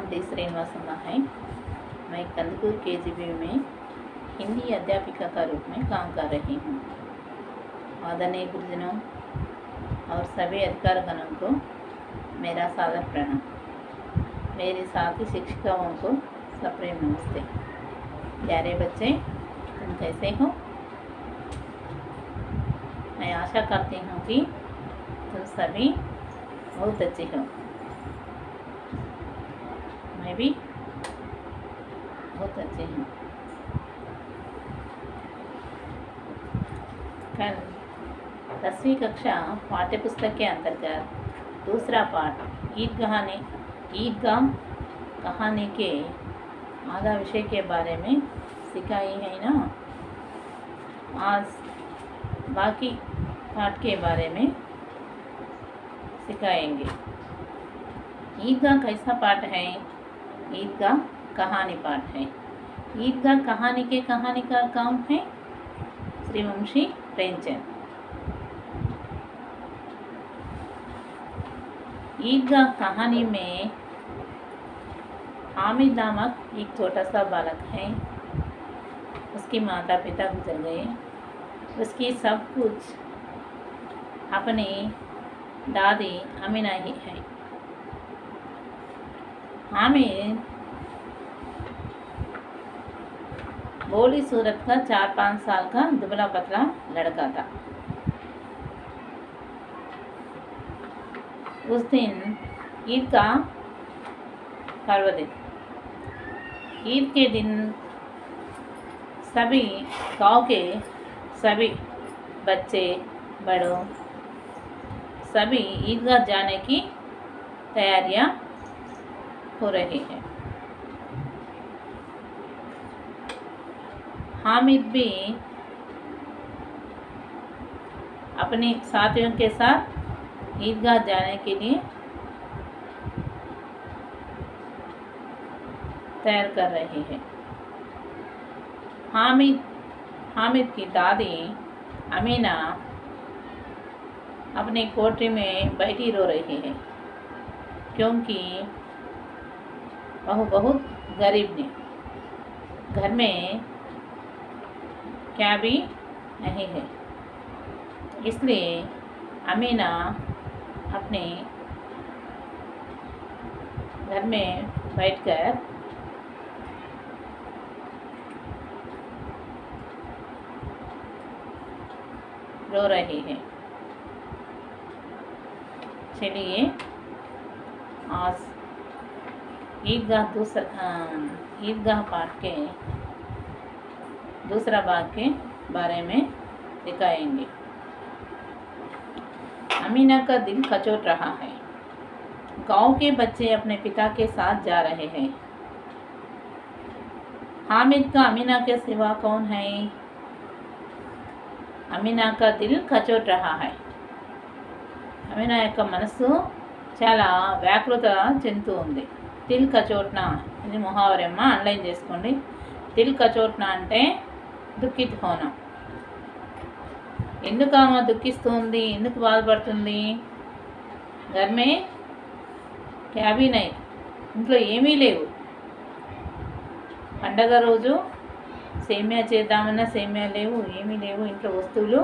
नाम डी श्रीनिवासम्मा है। मैं कंदकूर केजीबी में हिंदी अध्यापिका का रूप में काम कर रही हूँ। आदरणीय गुरुजनों और सभी अधिकारगणों को मेरा सादर प्रणाम। मेरे साथी शिक्षिकाओं को सप्रेम नमस्ते। प्यारे बच्चे, तुम कैसे हो? मैं आशा करती हूँ कि तुम सभी बहुत अच्छे हो। मैं भी बहुत अच्छी हूँ। कल 10वीं कक्षा पाठ्यपुस्तक के अंतर्गत दूसरा पाठ ईदगाह कहानी के आधा विषय के बारे में सिखाई है ना। आज बाकी पाठ के बारे में सिखाएंगे। ईदगाह कैसा पाठ है? ईदगाह कहानी पाठ है। ईदगाह कहानी के कहानीकार कौन है? श्री मुंशी प्रेमचंद। ईदगाह कहानी में हामिद नामक एक छोटा सा बालक है। उसके माता पिता गुजर गए। उसकी सब कुछ अपनी दादी अमीना ही है। हामिद भोली सूरत का 4-5 साल का दुबला पतला लड़का था। उस दिन ईद का पर्व दिन, ईद के दिन सभी गांव के सभी बच्चे बड़ों सभी ईदगाह जाने की तैयारियां हो रही है। हामिद भी अपने साथियों के साथ ईदगाह जाने के लिए तैयार कर रहे हैं। हामिद की दादी अमीना अपने कोठरी में बैठी रो रही है, क्योंकि वह बहुत गरीब ने घर में क्या भी नहीं है। इसलिए अमीना अपने घर में बैठकर रो रही है। चलिए आज ईदगाह पाठ के दूसरा भाग के बारे में दिखाएंगे। अमीना का दिल कचोट रहा है। गांव के बच्चे अपने पिता के साथ जा रहे हैं। हामिद का अमीना के सिवा कौन है? अमीना का दिल कचोट रहा है। అమీనా యొక్క మనసు చాలా వ్యాకులత చెందుతూ ఉంది. దిల్ కచోట్నా ఇది ముహావరమ్మ, అండర్లైన్ చేసుకోండి. దిల్ కచోట్నా అంటే దుఃఖిత హోనా. ఎందుకు ఆమె దుఃఖిస్తుంది? ఎందుకు బాధపడుతుంది? గర్మే క్యాబీ నై, ఇంట్లో ఏమీ లేవు. పండగ రోజు సేమ్యా చేద్దామన్నా సేమ్యా లేవు, ఏమీ లేవు ఇంట్లో వస్తువులు.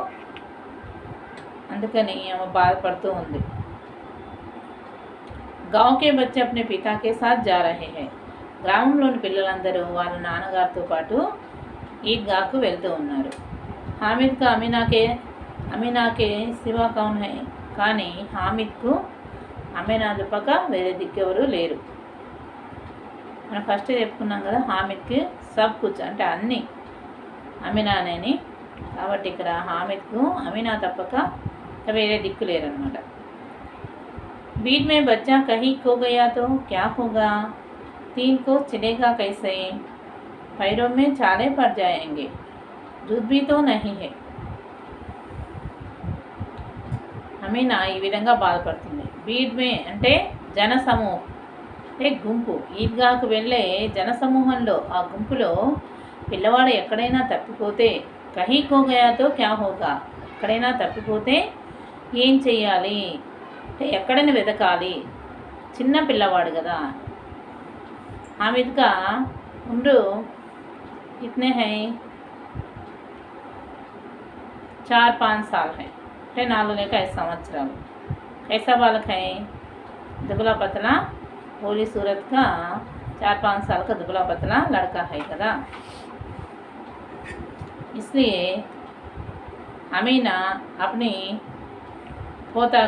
అందుకని ఆమె బాధపడుతూ ఉంది. गांव के बच्चे अपने पिता के साथ जा रहे हैं. గ్రామంలోని పిల్లలందరూ వాళ్ళ నాన్నగారితో పాటు ఈద్గాహ్కు వెళ్తూ ఉన్నారు. హామిద్ కా అమీనాకే సివా కౌన్ హై, కానీ హామిద్కు అమీనా తప్పక వేరే దిక్కెవరు లేరు. మనం ఫస్ట్ చెప్పుకున్నాం కదా, హామిద్కి సబ్ కుచ్ అంటే అన్నీ అమీనానేని. కాబట్టి ఇక్కడ హామిద్కు అమీనా తప్పక వేరే దిక్కు లేరన్నమాట. बीच में बच्चा कहीं खो गया तो क्या होगा? 3 को चलेगा कैसे? पैरों में छाले पड़ जाएंगे, दूध भी तो नहीं है. అమీనా ఈ విధంగా బాధపడుతుంది. బీడ్ మే అంటే జనసమూహం, అంటే గుంపు. ఈద్గాహ్కు వెళ్ళే జనసమూహంలో ఆ గుంపులో పిల్లవాడు ఎక్కడైనా తప్పిపోతే కహీ ఖో గయాతో క్యా హోగా, ఎక్కడైనా తప్పిపోతే ఏం చెయ్యాలి అంటే ఎక్కడైనా వెతకాలి. చిన్న పిల్లవాడు కదా, हामिद का उम्र कितने हैं? 4-5 साल है। 4 लेక 5 సంవత్సరాలు। कैसा बालक है? दुबला पतला भोली सूरत का 4-5 साल का दुबला पतला लड़का है कदा। इसलिए अमीना अपनी पोता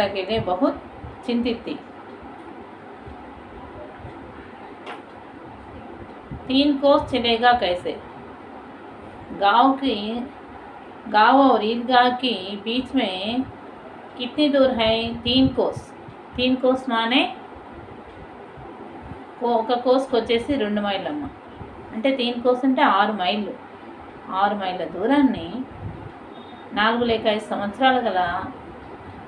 के लिए बहुत चिंतित थी। 3 कोस चलेगा कैसे? गांव और ईदगाह के बीच में कितनी दूर है? 3 कोस। 3 కోస్ మానే ఒక కోస్కి వచ్చేసి 2 మైళ్ళమ్మ, అంటే 3 కోస్ అంటే 6 మైళ్ళు। 6 మైళ్ళ దూరాన్ని 4 లేక 5 సంవత్సరాలు గల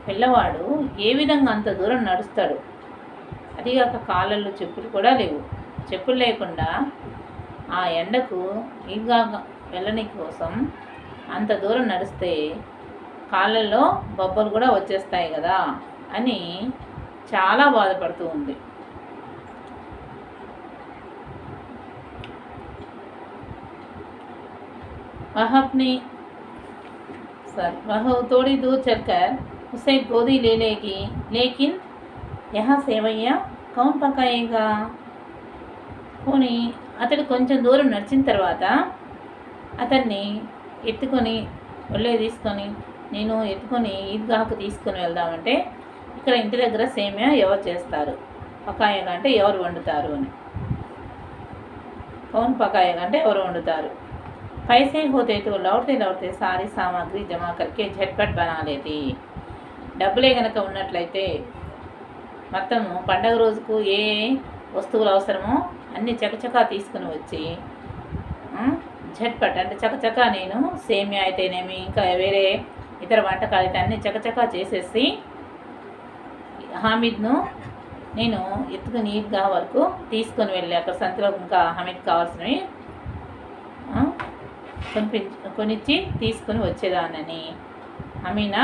పిల్లవాడు ఏ విధంగా అంత దూరం నడుస్తాడు? అదిగాక కాళ్ళల్లో చెప్పులు కూడా లేవు। చెప్పులు లేకుండా ఆ ఎండకు ఈద్గా వెళ్ళని కోసం అంత దూరం నడిస్తే కాళ్ళల్లో బొబ్బలు కూడా వచ్చేస్తాయి కదా అని చాలా బాధపడుతూ ఉంది। वह थोड़ी दूर चलकर उसे गोदी ले लेगी, लेकिन यहाँ सेवैया कौन पकाएगा? పోనీ అతడు కొంచెం దూరం నడిచిన తర్వాత అతన్ని ఎత్తుకొని ఒళ్ళే తీసుకొని నేను ఎత్తుకొని ఈద్గాహకు తీసుకొని వెళ్దామంటే ఇక్కడ ఇంటి దగ్గర సేమియా ఎవరు చేస్తారు? పకాయగా అంటే ఎవరు వండుతారు అని। कौन पकाएगा అంటే ఎవరు వండుతారు? पैसे होते तो लौटते लौटते सारी सामग्री जमा करके झटपट बना लेती। డబ్బులే కనుక ఉన్నట్లయితే మొత్తము పండగ రోజుకు ఏ వస్తువులు అవసరమో అన్నీ చకచకా తీసుకుని వచ్చి झटपट అంటే చకచకా నేను సేమియా అయితేనేమి ఇంకా వేరే ఇతర వంటకాలు అయితే అన్నీ చకచకా చేసేసి హామిద్ను నేను ఎత్తుకుని ఈద్గా వరకు తీసుకొని వెళ్ళి అక్కడ సంతలో ఇంకా హామిద్ కావాల్సినవి కొనిచ్చి తీసుకుని వచ్చేదానని అమీనా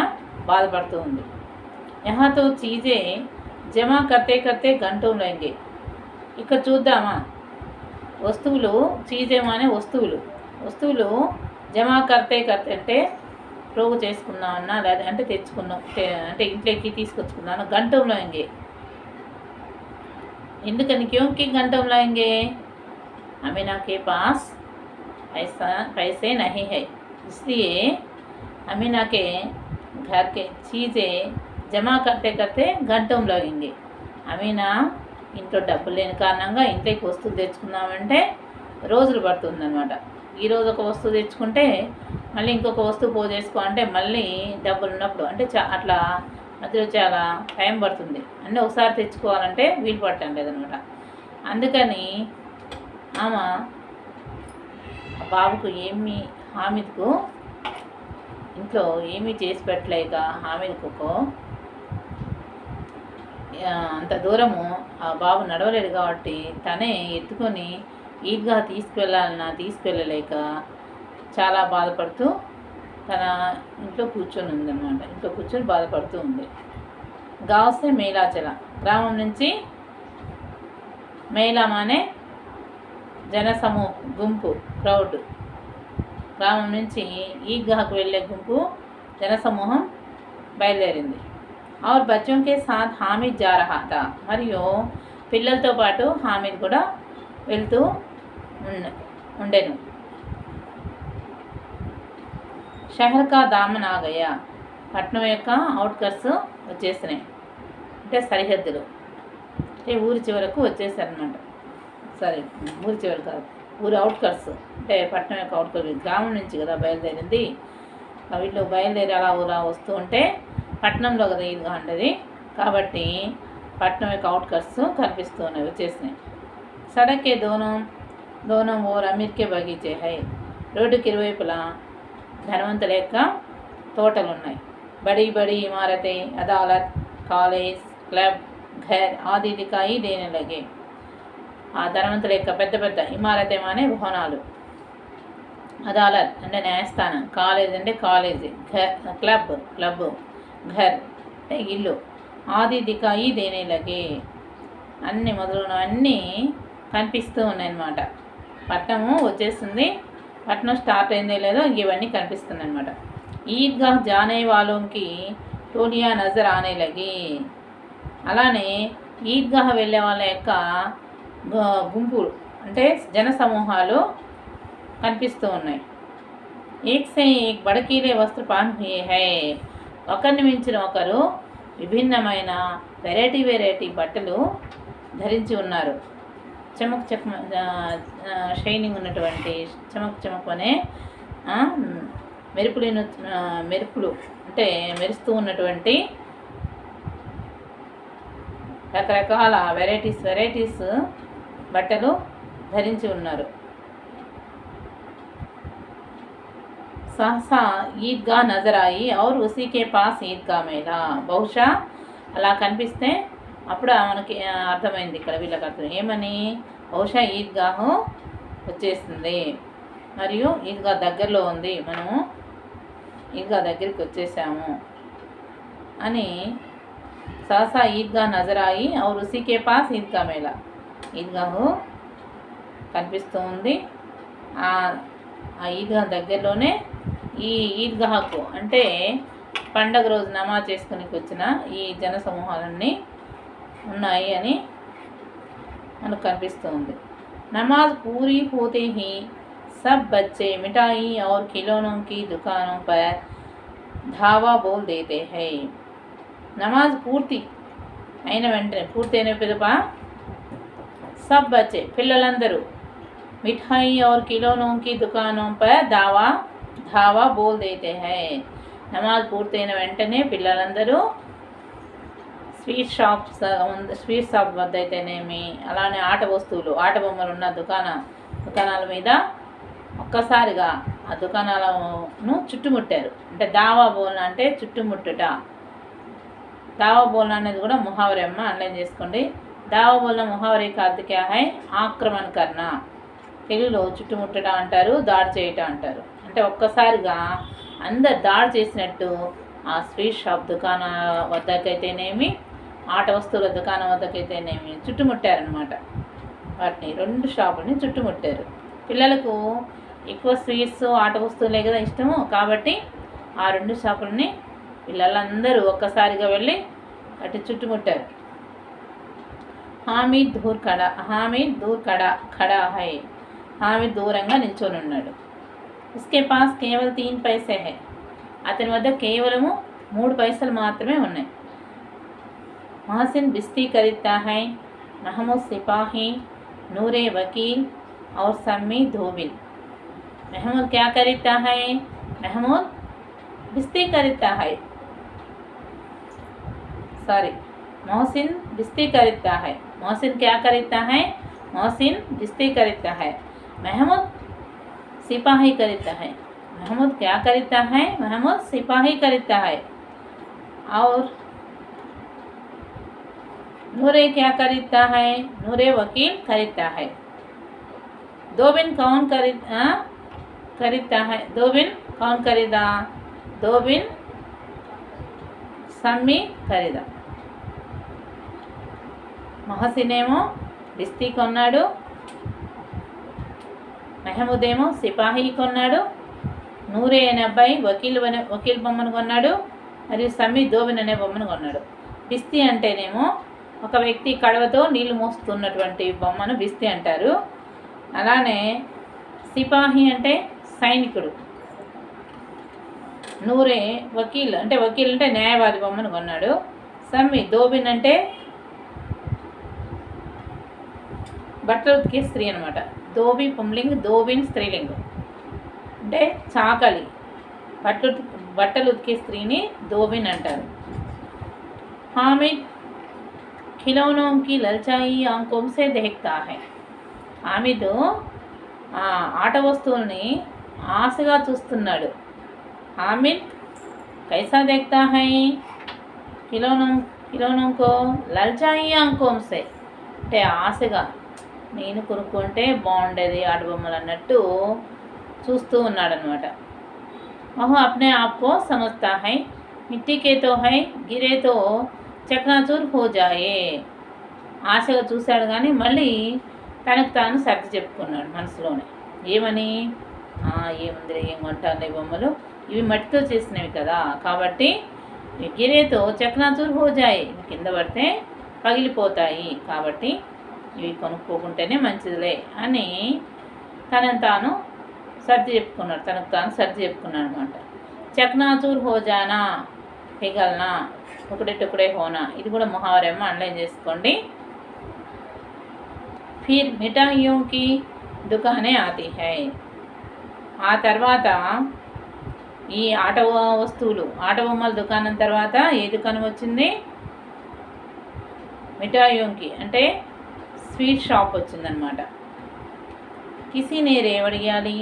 బాధపడుతూ ఉంది। यहाँ तो चीज़ें जमा करते करते घंटों लेंगे। ఇక్కడ చూద్దామా, వస్తువులు చీజేమానే వస్తువులు జమా కర్తే అంటే ప్రోగు చేసుకున్నామన్నా లేదా అంటే తెచ్చుకున్నాం అంటే ఇంట్లోకి తీసుకొచ్చుకున్నాను घंटों लेंगे। ఎందుకని क्योंकि घंटों लेंगे? अमीना के पास पैसे नहीं है, इसलिए अमीना के घर के चीज़ें जमा करते करते घंटों लगेंगे। అమీనా ఇంట్లో డబ్బులు లేని కారణంగా ఇంట్లోకి వస్తువు తెచ్చుకుందామంటే రోజులు పడుతుందన్నమాట। ఈరోజు ఒక వస్తువు తెచ్చుకుంటే మళ్ళీ ఇంకొక వస్తువు పోజేసుకో అంటే మళ్ళీ డబ్బులు ఉన్నప్పుడు అంటే అట్లా మధ్యలో చాలా టైం పడుతుంది। అన్నీ ఒకసారి తెచ్చుకోవాలంటే వీలు పట్టడం లేదనమాట। అందుకని ఆమె బాబుకు హామిద్కు ఇంట్లో ఏమీ చేసి పెట్టలేక హామిద్కు అంత దూరము ఆ బాబు నడవలేడు కాబట్టి తనే ఎత్తుకొని ఈద్గా తీసుకెళ్ళలేక చాలా బాధపడుతూ తన ఇంట్లో కూర్చొని ఉందన్నమాట। ఇంట్లో కూర్చొని బాధపడుతూ ఉంది। गाँव से मेला चला, గ్రామం నుంచి మేళా మానే గుంపు క్రౌడ్, గ్రామం నుంచి ఈద్గాహకు వెళ్ళే గుంపు జనసమూహం బయలుదేరింది। और बच्चों के साथ हामिद जा रहा था, మరియు పిల్లలతో పాటు హామిద్ కూడా వెళ్తూ ఉండెను। షహర్ కా దామన్ ఆ గయా, పట్నం యొక్క అవుట్కట్స్ వచ్చేసినాయి అంటే సరిహద్దులు అంటే ఊరి చివరకు వచ్చేసారనమాట। సారీ ఊరి చివరి కాదు, ఊరి అవుట్కట్స్ అంటే పట్నం యొక్క అవుట్కట్స్, గ్రామం నుంచి కదా బయలుదేరింది। వీళ్ళు బయలుదేరి అలా ఊరా వస్తూ ఉంటే పట్నంలో కదా ఈద్గా ఉండేది కాబట్టి పట్నం యొక్క అవుట్కట్స్ కనిపిస్తూ ఉన్నాయి, వచ్చేసినాయి। సడక్కే దోనం ఓర్ అమీర్కే బగీచే హై, రోడ్డుకి ఇరువైపులా ధనవంతుల యొక్క తోటలు ఉన్నాయి। బड़ी बड़ी इमारतें, अदालत, कॉलेज, क्लब, घर आदि दिखाई देने लगे। ఆ ధనవంతుల యొక్క పెద్ద పెద్ద ఇమారతే మానే భవనాలు, అదాలత్ అంటే న్యాయస్థానం, కాలేజ్ అంటే కాలేజీ, క్లబ్ ఘర్ అంటే ఇల్లు, ఆది దికాయి దేనే లగే అన్నీ మొదలైనవన్నీ కనిపిస్తూ ఉన్నాయన్నమాట. పట్టణము వచ్చేస్తుంది, పట్టణం స్టార్ట్ అయిందో లేదో ఇవన్నీ కనిపిస్తుంది అనమాట. ఈద్గాహ్ జానే వాళ్ళకి టోలియా నజర్ ఆనే లగి. అలానే ఈద్గాహ్ వెళ్ళే వాళ్ళ యొక్క గుంపులు అంటే జన సమూహాలు కనిపిస్తూ ఉన్నాయి. ఏక్ సే ఏక్ బడకీలే వస్త్ర పాన్ హుయే హై. ఒకరిని మించిన ఒకరు విభిన్నమైన వెరైటీ బట్టలు ధరించి ఉన్నారు. చమక్ చమక్ షైనింగ్ ఉన్నటువంటి చమక్ అనే మెరుపులు అంటే మెరుస్తూ ఉన్నటువంటి రకరకాల వెరైటీస్ బట్టలు ధరించి ఉన్నారు. सहसा ईदगाह नजर आई और उसी के पास ईदगाह मेला. బహుశా అలా కనిపిస్తే అప్పుడు మనకి అర్థమైంది ఇక్కడ వీళ్ళకి అర్థం ఏమని, బహుశా ఈద్గాహ్ వచ్చేస్తుంది మరియు ఈద్గాహ్ దగ్గరలో ఉంది, మనము ఈద్గాహ్ దగ్గరికి వచ్చేసాము అని. సహసా ఈద్గాహ్ నజరాయి और उसी के पास ईदगाह मेला. ఈద్గాహ్ కనిపిస్తూ ఉంది, ఆ ఈద్గాహ్ దగ్గరలోనే ఈ ఈద్గాహకు అంటే పండగ రోజు నమాజ్ చేసుకుని వచ్చిన ఈ జన సమూహాలన్నీ ఉన్నాయి అని మనకు కనిపిస్తుంది. నమాజ్ పూరీ హోతే హీ సబ్ బच्चे మిఠాయి और खिलौनों की दुकानों पर धावा बोल देते हैं. నమాజ్ పూర్తి అయిన వెంటనే పిదప సబ్ బच्चे పిల్లలందరూ మిఠాయి और खिलौनों की दुकानों पर ధావా బోల్ దేతే హై. నమాజ్ పూర్తయిన వెంటనే పిల్లలందరూ స్వీట్ షాప్ వద్ద అయితేనేమి, అలానే ఆట బొమ్మలు ఉన్న దుకాణాల మీద ఒక్కసారిగా ఆ దుకాణాలను చుట్టుముట్టారు. అంటే దావా బోల్న అంటే చుట్టుముట్టుట. దావా బోల్న అనేది కూడా ముహావరమ్మ, అన్లైన్ చేసుకోండి. దావా బోల్న ముహావరీ కార్త్ క్యా హై, ఆక్రమణ కర్ణ. తెలుగులో చుట్టుముట్టట అంటారు, దాడి చేయటం అంటారు. అంటే ఒక్కసారిగా అందరు దాడి చేసినట్టు ఆ స్వీట్ షాప్ దుకాణం వద్దకైతేనేమి, ఆట వస్తువుల దుకాణం వద్దకైతేనేమి చుట్టుముట్టారనమాట. వాటిని 2 షాపులని చుట్టుముట్టారు. పిల్లలకు ఎక్కువ స్వీట్స్ ఆట వస్తువులే కదా ఇష్టము, కాబట్టి ఆ 2 షాపులని పిల్లలందరూ ఒక్కసారిగా వెళ్ళి అటు చుట్టుముట్టారు. హామీద్ దూర్ ఖడా హై. హామీద్ దూరంగా నిల్చొని ఉన్నాడు. उसके पास केवल 3 पैसे है. అతని వద్ద కేవలము 3 పైసలు మాత్రమే ఉన్నాయి. महसिन बिस्ती खरीदता है, महमूद सिपाही, नूरे वकील और सम्मी धोबिल. महमूद क्या खरीदता है? महमूद बिस्ती खरीदता है. मोहसिन बिस्ती खरीदता है. मोहसिन क्या खरीदता है? मोहसिन बिस्ती खरीदता है. महमूद सिपाही खरीदता है. महमूद क्या खरीदता है? महमूद सिपाही खरीदता है. और नूरे क्या खरीदता है? नूरे वकील खरीदता है. धोबिन कौन खरीदता है? धोबिन कौन खरीदा? धोबिन सम्मी खरीदा. महसिनेमो బిస్తీ కొన్నాడు, మెహమూద్ ఏమో సిపాహీ కొన్నాడు, నూరే అనే అబ్బాయి వకీల్ బొమ్మను కొన్నాడు, మరియు సమ్మి దోబిన్ అనే బొమ్మను కొన్నాడు. బిస్తీ అంటేనేమో ఒక వ్యక్తి కడవతో నీళ్లు మోస్తున్నటువంటి బొమ్మను బిస్తీ అంటారు. అలానే సిపాహీ అంటే సైనికుడు, నూరే వకీల్ అంటే న్యాయవాది బొమ్మను కొన్నాడు. సమ్మి దోబిన్ అంటే బట్టలు ఉతికే స్త్రీ అనమాట. దోబి పుంలింగ్, దోబిన్ స్త్రీలింగం. అంటే చాకలి, బట్టలు ఉతికే స్త్రీని దోబిన్ అంటారు. हामिद खिलौनों की ललचाई आंखों से देखता है. హామిద్ ఆట వస్తువుల్ని ఆశగా చూస్తున్నాడు. హామిద్ कैसा देखता है? खिलौनों को ललचाई आंखों से అంటే ఆశగా నేను కొనుక్కుంటే బాగుండేది ఆట బొమ్మలు అన్నట్టు చూస్తూ ఉన్నాడనమాట. वह अपने आप को समझता है, मिट्टी के तो है, गिरे तो चकनाचूर हो जाए. ఆశగా చూశాడు, కానీ మళ్ళీ తనకు తాను సర్ది చెప్పుకున్నాడు మనసులోనే. ఏమని? ఏముంది, ఏం కొంటాను బొమ్మలు, ఇవి మట్టితో చేసినవి కదా, కాబట్టి గిరేతో చక్నాచూర్ హోజాయి, కింద పడితే పగిలిపోతాయి, కాబట్టి ఇవి కొనుక్కోకుంటేనే మంచిదిలే అని తనకు తాను సర్ది చెప్పుకున్నాడు అనమాట. చక్నాచూర్ హోజానా, పిగల్నా, టుకడే టుకడే హోనా, ఇది కూడా ముహావరేమో అండర్లైన్ చేసుకోండి. ఫిర్ మిఠాయియోं की दुकानें आती है, ఆ తర్వాత ఈ ఆట బొమ్మల దుకాణం తర్వాత ఏ దుకాణం వచ్చింది? మిఠాయియోంకి అంటే స్వీట్ షాప్ వచ్చిందనమాట. కిసీనే రేవడియాలి,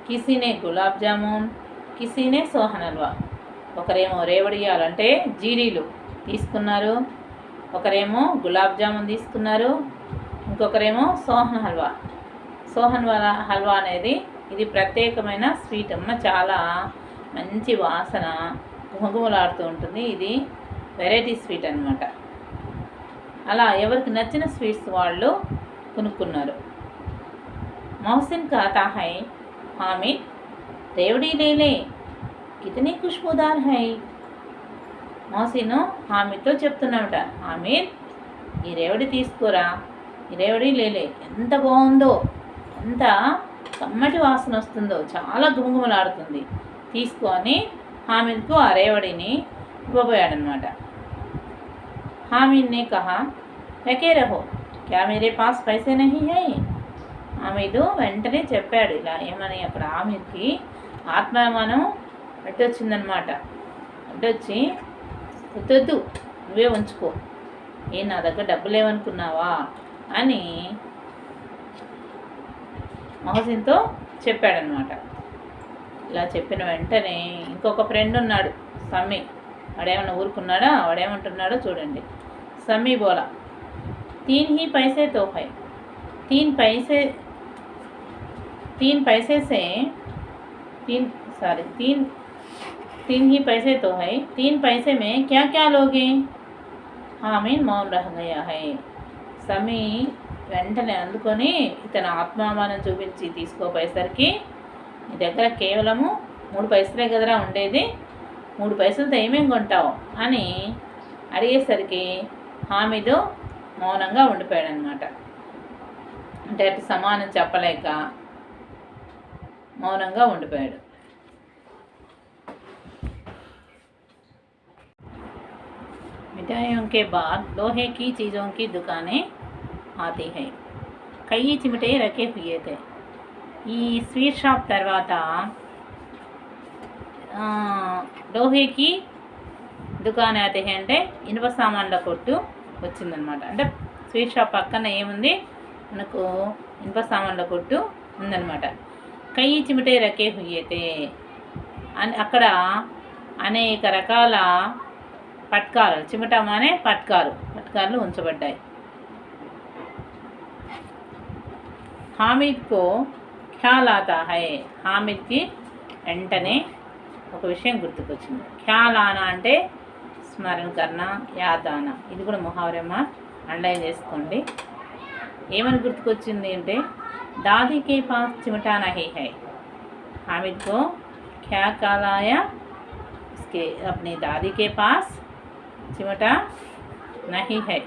కిసీనే గులాబ్ జామున్, కిసీనే సోహన్ హల్వా. ఒకరేమో రేవడియాలు అంటే జీడీలు తీసుకున్నారు, ఒకరేమో గులాబ్ జామున్ తీసుకున్నారు, ఇంకొకరేమో సోహన్ హల్వా. సోహన్ హల్వా అనేది ఇది ప్రత్యేకమైన స్వీట్ అమ్మ, చాలా మంచి వాసన గుమగుమలాడుతూ ఉంటుంది. ఇది వెరైటీ స్వీట్ అనమాట. అలా ఎవరికి నచ్చిన స్వీట్స్ వాళ్ళు కొనుక్కున్నారు. మౌసిన్ कहता है, हामिद रेवड़ी ले ले, कितनी खुशबूदार है. మౌసిన్ హామిద్తో చెప్తున్నామట, హామిద్ ఈ రేవడి తీసుకోరా, ఈ రేవడి లేలే, ఎంత బాగుందో, ఎంత కమ్మటి వాసన వస్తుందో, చాలా గుమగుమలాడుతుంది, తీసుకో అని హామిద్కు ఆ రేవడిని ఇవ్వబోయాడనమాట. हामिद ने कहा, रखे रहो, क्या मेरे पास पैसे नहीं है. హామిద్ వెంటనే చెప్పాడు ఇలా ఏమని. అక్కడ హామిద్కి ఆత్మాభిమానం అడ్డొచ్చిందనమాట. అడ్డొచ్చి, వద్దు నువ్వే ఉంచుకో, నా దగ్గర డబ్బులు ఏమనుకున్నావా అని మహసిన్తో చెప్పాడనమాట. ఇలా చెప్పిన వెంటనే ఇంకొక ఫ్రెండ్ ఉన్నాడు సమ్మి, వాడేమన్నా ఊరుకున్నాడా? వాడేమంటున్నాడో చూడండి. సమ్మి బోలా, तीन ही पैसे तो है, तीन पैसे से तीन ही पैसे तो है, 3 पैसे में क्या क्या लोगे. हामिद मौन रह गया है. సమి వెంటనే అందుకొని ఇతను ఆత్మామానం చూపించి తీసుకోపోయేసరికి, నీ దగ్గర కేవలము 3 పైసలే కదరా ఉండేది, 3 పైసలతో ఏమేమి కొంటావు అని అడిగేసరికి హామిద్ మౌనంగా ఉండిపోయాడనమాట. అంటే అటు సమానం చెప్పలేక మౌనంగా ఉండిపోయాడు. मिठाइयों के बाद लोहे की चीज़ों की दुकानें आती है. कई चिमटे रखे हुए थे. ఈ స్వీట్ షాప్ తర్వాత లోహేకి దుకాణం అయితే అంటే ఇనుప సామాన్ల కొట్టు వచ్చిందనమాట. అంటే స్వీట్ షాప్ పక్కన ఏముంది మనకు, ఇనుప సామాన్ల కొట్టు ఉందన్నమాట. కయ్యి చిమిటే రకే హుయ్యేతే అని అక్కడ అనేక రకాల పట్కాలు, చిమటమానే పట్కాలు ఉంచబడ్డాయి. హామిద్కు ఖ్యాల్ ఆతా హై, హామిద్కి వెంటనే ఒక విషయం గుర్తుకొచ్చింది. ఖ్యాల్ ఆనా అంటే స్మరణ కర్ణ, యాద్ ఆనా, ఇది కూడా ముహావరేమా అండర్లైన్ చేసుకోండి. ఏమని గుర్తుకొచ్చింది అంటే, దాదీ కే పాస్ చిమటా నహీ హై. हामिद को क्या ख्याल आया, इसके अपनी दादी के पास चिमटा नहीं है.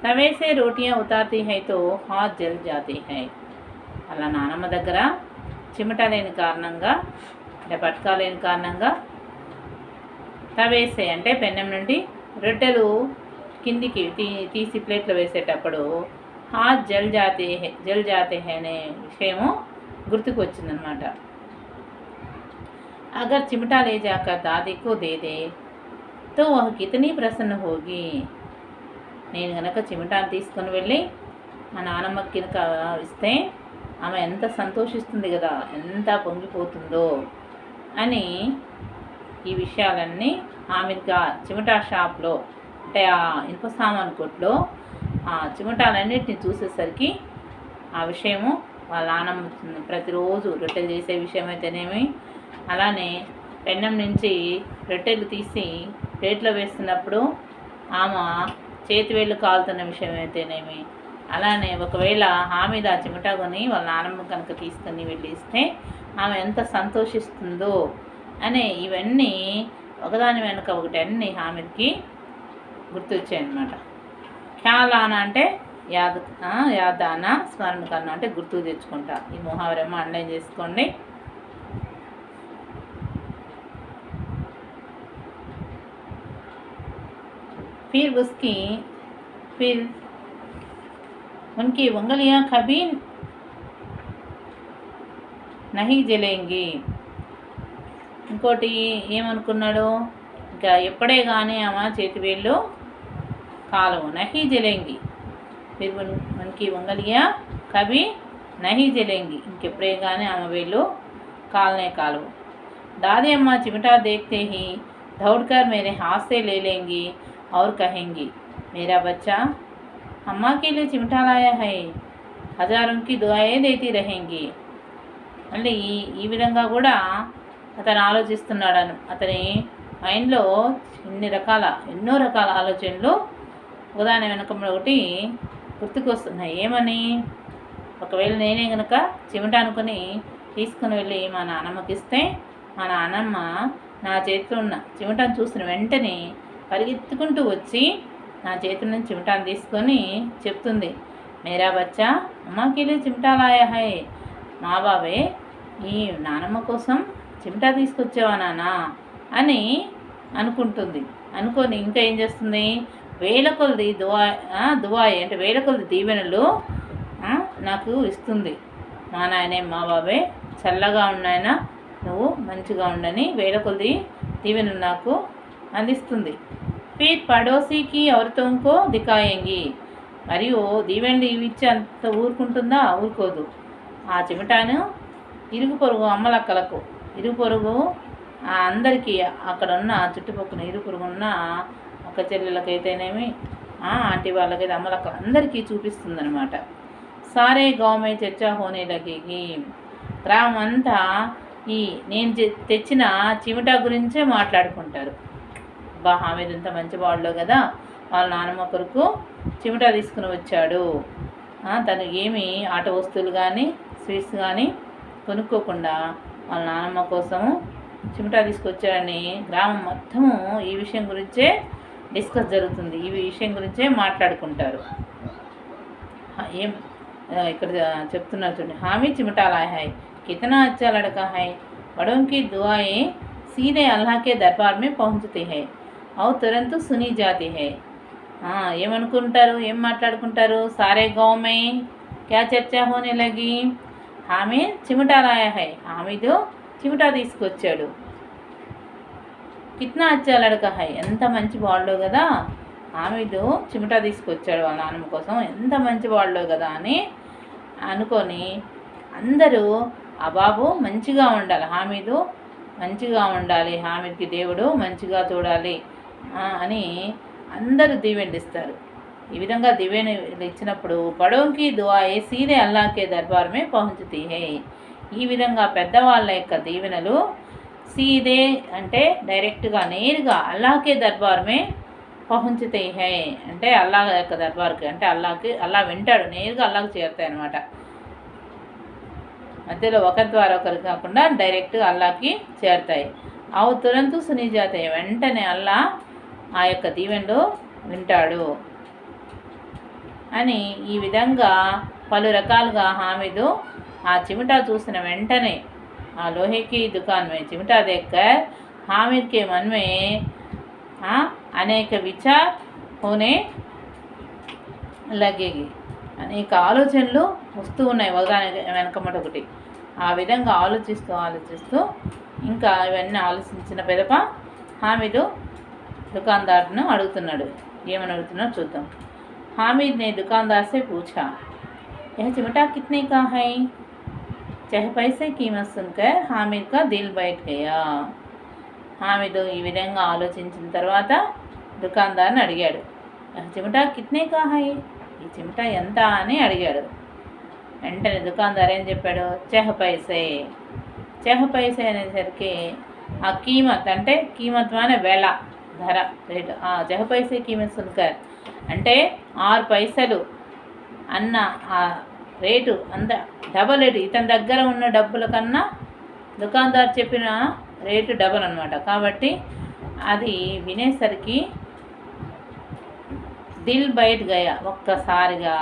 तवे से रोटियां उतारती है तो हाथ जल जाती है. అలా నానమ్మ దగ్గర చిమట లేని కారణంగా, అంటే పట్కా లేని కారణంగా, తవేసే అంటే పెన్నెం నుండి రొట్టెలు కిందికి తీసి ప్లేట్లో వేసేటప్పుడు హాత్ జల్ జాతే హై అనే విషయము గుర్తుకు వచ్చిందనమాట. అగర్ చిమటా లే జాకర్ దాదీకు దే దే తో వహ కితనీ ప్రసన్న హోగి. నేను కనుక చిమటాను తీసుకొని వెళ్ళి మా నానమ్మకి కనుక ఇస్తే ఆమె ఎంత సంతోషిస్తుంది కదా, ఎంత పొంగిపోతుందో అని ఈ విషయాలన్నీ ఆమెగా చిమటా షాప్లో, అంటే ఆ ఇనుప సామాను కొట్లో ఆ చిమటాలన్నిటిని చూసేసరికి ఆ విషయము వాళ్ళ నానమ్మ ప్రతిరోజు రొట్టెలు చేసే విషయం అయితేనేమి, అలానే పెన్నం నుంచి రొట్టెలు తీసి ప్లేట్లో వేస్తున్నప్పుడు ఆమె చేతి వేళ్ళు కాలుతున్న విషయం అయితేనేమి, అలానే ఒకవేళ హామీద్ ఆ చిమటా కొని వాళ్ళ నాన్నమ్మ కనుక తీసుకొని వెళ్ళి ఇస్తే ఆమె ఎంత సంతోషిస్తుందో అనే ఇవన్నీ ఒకదాని వెనుక ఒకటి అన్నీ హామీద్కి గుర్తొచ్చాయన్నమాట. ఖ్యాలానా అంటే యాదానా, స్మరణ కన్నా అంటే గుర్తు తెచ్చుకుంటా. ఈ ముహావరేమో అండర్లైన్ చేసుకోండి. फिर उनकी उंगलियां कभी नहीं जलेंगी. ఇంకోటి ఏమనుకున్నాడు, ఇంకా ఎప్పుడే కానీ ఆమె చేతి వేళ్ళు కాలవు. నహీ జలేంగి, ఫిర్ ఉన్కి ఉంగలియా కభీ నహీ జలేంగి, ఇంకెప్పుడే కానీ ఆమె వేళ్ళు కాలనే కాలవు. दादी अम्मा चिमटा देखते ही दौड़कर मेरे हाथ से ले लेंगी और कहेंगी, मेरा बच्चा अम्मा के लिए चिमटा लाया है, हजारों की दुआएं देती रहेंगी. మళ్ళీ ఈ విధంగా కూడా అతను ఆలోచిస్తున్నాడు. అతని మైండ్లో ఎన్నో రకాల ఆలోచనలు ఉదాహరణ వెనక ఒకటి గుర్తుకొస్తున్నాయి. ఏమని, ఒకవేళ నేనే కనుక చిమట అనుకుని తీసుకుని వెళ్ళి మా నాన్నమ్మకి ఇస్తే మా నాన్నమ్మ నా చేతిలో ఉన్న చిమటాను చూసిన వెంటనే పరిగెత్తుకుంటూ వచ్చి నా చేతిలో నుంచి చిమటాను తీసుకొని చెప్తుంది, మేరా బచ్చా అమ్మకి వెళ్ళి చిమటా లాయా హై, మా బాబే ఈ నానమ్మ కోసం చిమటా తీసుకొచ్చావా నాన్న అని అనుకుంటుంది. అనుకొని ఇంకా ఏం చేస్తుంది, వేల కొలది దువాయి అంటే వేల కొలది దీవెనలు నాకు ఇస్తుంది. మా నాయనే మా బాబే చల్లగా ఉన్నాయన, నువ్వు మంచిగా ఉండని వేల కొలది దీవెనలు నాకు అందిస్తుంది. ఫిర్ పడోసీకి ఔరతోంకో దికాయంగి, మరియు దీవెనలు ఇచ్చి అంత ఊరుకుంటుందా, ఊరుకోదు. ఆ చిమటాను ఇరుగు పొరుగు అమ్మలక్కలకు, ఇరుగు పొరుగు అందరికీ అక్కడ ఉన్న చుట్టుపక్కల ఇరుగు పొరుగు ఉన్న అక్క చెల్లెలకైతేనేమి ఆంటీ వాళ్ళకైతే అమ్మలక్క అందరికీ చూపిస్తుందనమాట. సారే గామే చర్చా హోనే లగేగి, గ్రామం అంతా ఈ నేను తెచ్చిన చిమటా గురించే మాట్లాడుకుంటారు. హామీద్ ఎంత మంచి వాడులో కదా, వాళ్ళ నాన్నమ్మ కొరకు చిమటా తీసుకుని వచ్చాడు, తను ఏమి ఆట వస్తువులు కానీ స్వీట్స్ కానీ కొనుక్కోకుండా వాళ్ళ నాన్నమ్మ కోసము చిమటా తీసుకొచ్చాడని గ్రామం మొత్తము ఈ విషయం గురించే డిస్కస్ జరుగుతుంది, ఈ విషయం గురించే మాట్లాడుకుంటారు. ఏం ఇక్కడ చెప్తున్నారు చూడండి, హామీద్ चिमटा लाया है, कितना अच्छा लड़का है, बड़ों की दुआएं सीधे अल्लाह के दरबार में पहुंचती है और तुरंत सुनी जाती है. ఏమనుకుంటారు, ఏం మాట్లాడుకుంటారు, సారే గావ్ మే క్యా చర్చా హోనే లగి, హామీద్ చిమటా లాయా హై, హామీదు చిమటా తీసుకొచ్చాడు. కిత్నా అచ్చా లడకా హై, ఎంత మంచి వాడలో కదా, హామీదు చిమటా తీసుకొచ్చాడు వాళ్ళ నాన్నమ్మ కోసం, ఎంత మంచి వాడలో కదా అని అనుకొని అందరూ ఆ బాబు మంచిగా ఉండాలి, హామీదు మంచిగా ఉండాలి, హామీద్కి దేవుడు మంచిగా చూడాలి అని అందరూ దీవెనలిస్తారు. ఈ విధంగా దీవెనలు ఇచ్చినప్పుడు బడోంకి దుఆయే సీదే అల్లాకే దర్బార్మే పహుంచుతీ హై, ఈ విధంగా పెద్దవాళ్ళ యొక్క దీవెనలు సీదే అంటే డైరెక్ట్గా నేరుగా అల్లాకే దర్బార్మే పహుంచుతీ హై, అంటే అల్లా యొక్క దర్బార్కి అంటే అల్లా వింటాడు, నేరుగా అల్లాకి చేరుతాయి అన్నమాట. మధ్యలో ఒకరి ద్వారా ఒకరు కాకుండా డైరెక్ట్ అల్లాకి చేరుతాయి. అవు తురంతు సునీ జాతాయి, వెంటనే అల్లా ఆ యొక్క దీవెనలు వింటాడు అని. ఈ విధంగా పలు రకాలుగా హామీదు ఆ చిమటా చూసిన వెంటనే ఆ లోహేకి దుకాన్ మే చిమటా దేక్కర్ हामिद के मन में అనేక విచార్ హోనే లగేగి, అనేక ఆలోచనలు వస్తూ ఉన్నాయి ఒకదాని వెనకమ్మట ఒకటి. ఆ విధంగా ఆలోచిస్తూ ఇంకా ఇవన్నీ ఆలోచించిన పెదప హామీదు దుకాందార్ను అడుగుతున్నాడు. ఏమని అడుగుతున్నాడో చూద్దాం. हामिद ने दुकानदार से पूछा, यह चिमटा कितने का है? चाहे पैसे कीमत सुनकर हामिद का दिल बैठ गया. హామిదు ఈ విధంగా ఆలోచించిన తర్వాత దుకాందార్ని అడిగాడు, చిమటా కిత్నే కా హై, ఈ చిమటా ఎంత అని అడిగాడు. వెంటనే దుకాందార్ ఏం చెప్పాడు, చెహ పైసే అనేసరికి ఆ కీమత్ అంటే కీమత్ అనే వెల, ధర రేటు జహ పైసే కీమత్ సున్కర్ అంటే 6 పైసలు అన్న ఆ రేటు అంత డబల్ రేటు, ఇతని దగ్గర ఉన్న డబ్బుల కన్నా దుకాణదారు చెప్పిన రేటు డబల్ అనమాట. కాబట్టి అది వినేసరికి దిల్ బయట గయా, ఒక్కసారిగా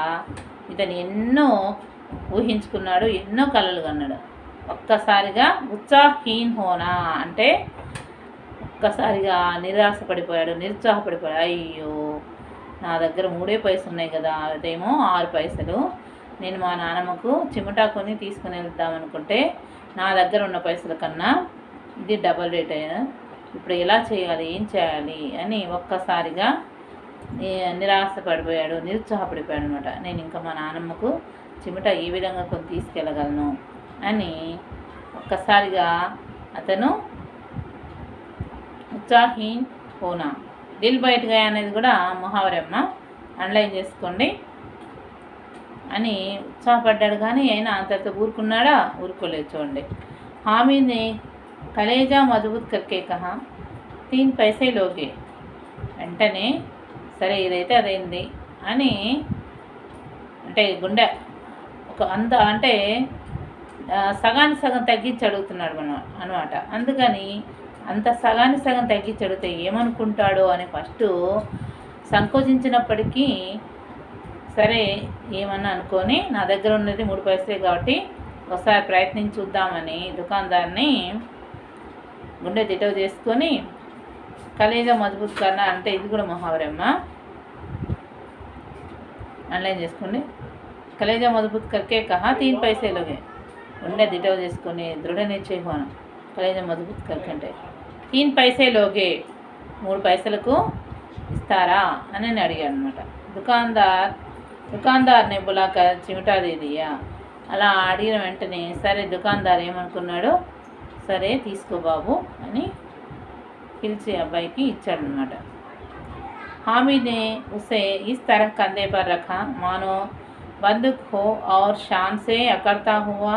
ఇతను ఎన్నో ఊహించుకున్నాడు, ఎన్నో కలలు కన్నాడు. ఒక్కసారిగా ఉత్సాహహీన్ హోనా అంటే ఒక్కసారిగా నిరాశపడిపోయాడు, నిరుత్సాహపడిపోయాడు. అయ్యో, నా దగ్గర 3 పైసలు ఉన్నాయి కదా, అదేమో 6 పైసలు. నేను మా నాన్నమ్మకు చిమటా కొని తీసుకుని వెళ్దామనుకుంటే నా దగ్గర ఉన్న పైసల కన్నా ఇది డబల్ రేట్ అయినా ఇప్పుడు ఎలా చేయాలి, ఏం చేయాలి అని ఒక్కసారిగా నిరాశపడిపోయాడు, నిరుత్సాహపడిపోయాడు అనమాట. నేను ఇంకా మా నాన్నమ్మకు చిమటా ఏ విధంగా కొని తీసుకెళ్ళగలను అని ఒక్కసారిగా అతను ఉత్సాహీన్ హోనా, దిల్ బయట గయా అనేది కూడా ముహావరమ్మ, అండర్లైన్ చేసుకోండి అని ఉత్సాహపడ్డాడు. కానీ అయినా అంతటితో ఊరుకున్నాడా? ఊరుకోలేదు. చూడండి, హామీని కలేజా మజబూత్ కర్కే కహా 3 పైసే లోగే. వెంటనే సరే ఇదైతే అదైంది అని అంటే గుండె ఒక అంత అంటే సగానికి సగం తగ్గించి అడుగుతున్నాడు మనం అనమాట. అందుకని అంత సగానికి సగం తగ్గించి అడిగితే ఏమనుకుంటాడో అని ఫస్ట్ సంకోచించినప్పటికీ సరే ఏమన్నా అనుకొని నా దగ్గర ఉన్నది 3 పైసలే కాబట్టి ఒకసారి ప్రయత్నించి చూద్దామని దుకాణదారుని గుండె దిటవ చేసుకొని కలేజా మజబూత్ కన్నా అంటే ఇది కూడా ముహావరమ్మ, ఆన్లైన్ చేసుకోండి. కలేజా మజబూత్ కర్కే కహా 3 పైసే లోగే, గుండె దిటవ చేసుకొని దృఢ నిశ్చయం కలేజా మజబూత్ కర్కే అంటే 3 పైసే లోగే, 3 పైసలకు ఇస్తారా అని అడిగాడు అనమాట. దుకాణదార్ని బులాకర్ చిమటా దే దియా. అలా అడిగిన వెంటనే సరే దుకాణదారు ఏమనుకున్నాడు, సరే తీసుకో బాబు అని పిలిచి అబ్బాయికి ఇచ్చాడనమాట. हामिद ने उसे इस तरह कंधे पर रखा मानो बंदूक हो और शान से अकड़ता हुआ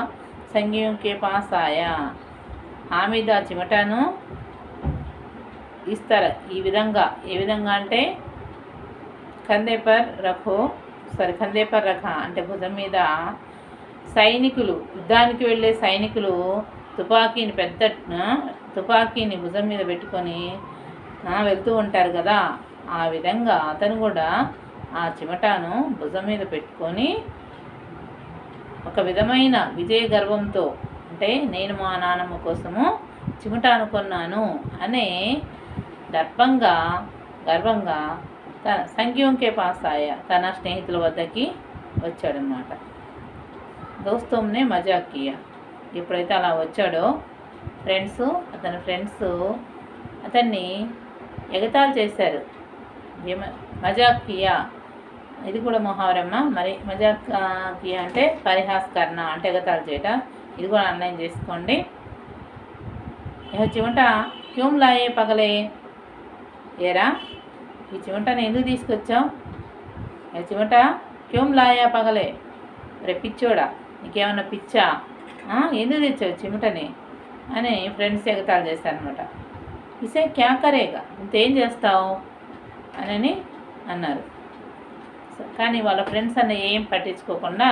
संगियों के पास आया. హామిద్ ఆ చిమటాను ఇస్తర ఈ విధంగా, ఏ విధంగా అంటే కంధే పర్ రఖో కంధే పర్ రఖ అంటే భుజం మీద సైనికులు, యుద్ధానికి వెళ్ళే సైనికులు తుపాకీని పెద్ద తుపాకీని భుజం మీద పెట్టుకొని వెళ్తూ ఉంటారు కదా, ఆ విధంగా అతను కూడా ఆ చిమటాను భుజం మీద పెట్టుకొని ఒక విధమైన విజయ గర్వంతో అంటే నేను మా నాన్నమ్మ కోసము చిమటాను కొన్నాను అనే గర్వంగా తన సంఖ్యోంకే పాస్ ఆయా, తన స్నేహితుల వద్దకి వచ్చాడనమాట. దోస్తోంనే మజాక్ కియా. ఎప్పుడైతే అలా వచ్చాడో అతని ఫ్రెండ్స్ అతన్ని ఎగతాళి చేశారు. మజాక్ కియా ఇది కూడా ముహావరమ్మ. మరి మజాక్ కియా అంటే పరిహాస్కరణ అంటే ఎగతాళి చేయట. ఇది కూడా ఆన్లైన్ చేసుకోండి. చిమట క్యూమ్ లాయే పగలే, ఏరా ఈ చిమటని ఎందుకు తీసుకొచ్చావు, చిమట క్యూమ్ లాయా పగలే, రే పిచ్చోడా నీకేమన్నా పిచ్చా, ఎందుకు తెచ్చావు చిమటని అని ఫ్రెండ్స్ ఎగతాళి చేశారనమాట. ఇసే క్యా కరేగా, ఇంతేం చేస్తావు అని అన్నారు. కానీ వాళ్ళ ఫ్రెండ్స్ అన్న ఏం పట్టించుకోకుండా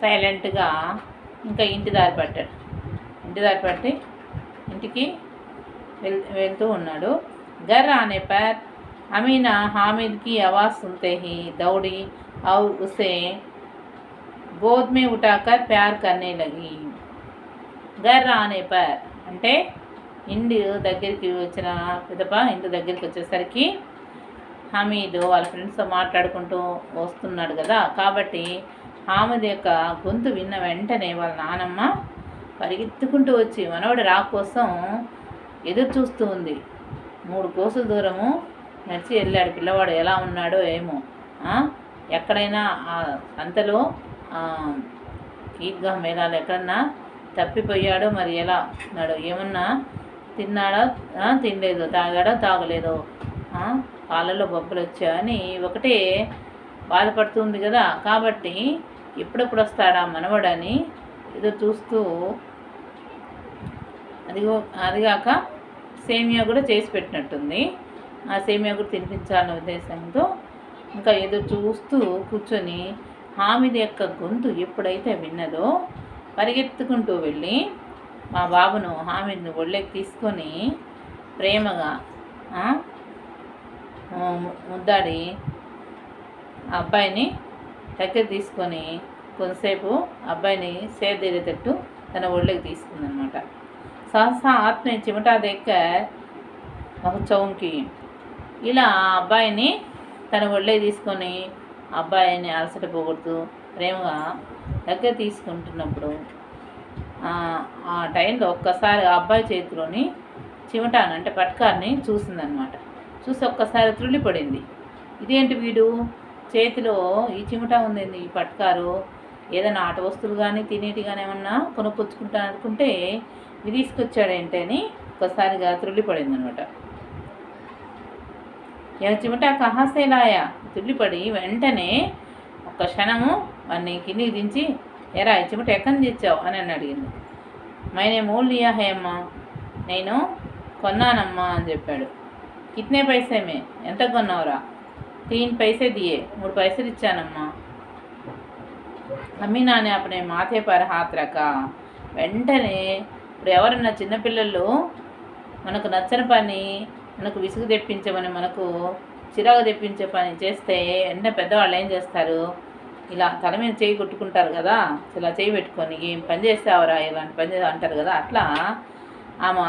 సైలెంట్గా ఇంకా ఇంటి దారి పట్టి ఇంటికి వెళ్తూ ఉన్నాడు. घर आने पर अमीना हामिद की आवाज़ सुनते ही दौड़ी और उसे गोद में उठाकर प्यार करने लगी. घर आने पर అంటే ఇంటి దగ్గరికి వచ్చిన పిదప ఇంటి దగ్గరికి వచ్చేసరికి హమీద్ వాళ్ళ ఫ్రెండ్స్తో మాట్లాడుకుంటూ వస్తున్నాడు కదా, కాబట్టి హామిద్ యొక్క గొంతు విన్న వెంటనే వాళ్ళ నానమ్మ పరిగెత్తుకుంటూ వచ్చి మనవడి రా కోసం ఎదురు చూస్తూ ఉంది. 3 కోసుల దూరము నడిచి వెళ్ళాడు పిల్లవాడు. ఎలా ఉన్నాడో ఏమో, ఎక్కడైనా అంతలో ఈద్గా మేళాలు ఎక్కడన్నా తప్పిపోయాడో, మరి ఎలా ఉన్నాడో, ఏమన్నా తిన్నాడో తినలేదో, తాగాడో తాగలేదో, కాళ్ళలో బొబ్బలు వచ్చాయని ఒకటే బాధపడుతుంది కదా. కాబట్టి ఎప్పుడెప్పుడు వస్తాడా మనవడని ఏదో చూస్తూ, అదిగాక సేమియా కూడా చేసి పెట్టినట్టుంది. ఆ సేమియా కూడా తినిపించాలనే ఉద్దేశంతో ఇంకా ఎదురు చూస్తూ కూర్చొని హామిద్ యొక్క గొంతు ఎప్పుడైతే విన్నదో పరిగెత్తుకుంటూ వెళ్ళి మా బాబును హామిద్ను ఒళ్ళెకి తీసుకొని ప్రేమగా ముద్దాడి ఆ అబ్బాయిని దగ్గర తీసుకొని కొంతసేపు అబ్బాయిని సేదీరేటట్టు తన ఒళ్ళకి తీసుకుందనమాట. సహసా ఆత్మ చిమటా దేక్క చౌంకి ఇలా ఆ అబ్బాయిని తన ఒళ్ళకి తీసుకొని అబ్బాయిని అలసట పోగొడుతూ ప్రేమగా దగ్గర తీసుకుంటున్నప్పుడు ఆ టైంలో ఒక్కసారి ఆ అబ్బాయి చేతిలోని చిమటాను అంటే పట్కాన్ని చూసిందనమాట. చూసి ఒక్కసారి త్రుళ్ళిపడింది. ఇదేంటి వీడు చేతిలో ఈ చిమటా ఉంది, ఈ పట్కారు ఏదైనా ఆట వస్తువులు కానీ తినేటి కానీ ఏమన్నా కొనుక్కొచ్చుకుంటాను అనుకుంటే ఇది తీసుకొచ్చాడేంటి అని ఒక్కసారిగా త్రుళ్ళిపడింది అనమాట. చిమటా కహాసేలాయా తుల్లిపడి వెంటనే ఒక్క క్షణము వాడిని కిందికి దించి ఎరా ఈ చిమట ఎక్కడి నుంచి తెచ్చావు అని అడిగింది. మైనే మోల్ లియా హే అమ్మా, నేను కొన్నానమ్మా అని చెప్పాడు. కిట్నే పైసేమే, ఎంత కొన్నావురా? 3 पैसे దియే, 3 పైసలు ఇచ్చానమ్మా. అమ్మీనానే అప్పుడే మాథే పర్ హాత్ రకా. వెంటనే ఇప్పుడు ఎవరన్నా చిన్నపిల్లలు మనకు నచ్చని పని, మనకు విసుగు తెప్పించమని, మనకు చిరాకు తెప్పించే పని చేస్తే వెంటనే పెద్దవాళ్ళు ఏం చేస్తారు, ఇలా తల మీద చేయి కొట్టుకుంటారు కదా, ఇలా చేయి పెట్టుకొని ఏం పని చేస్తావరా ఇలాంటి పని అంటారు కదా. అట్లా ఆమె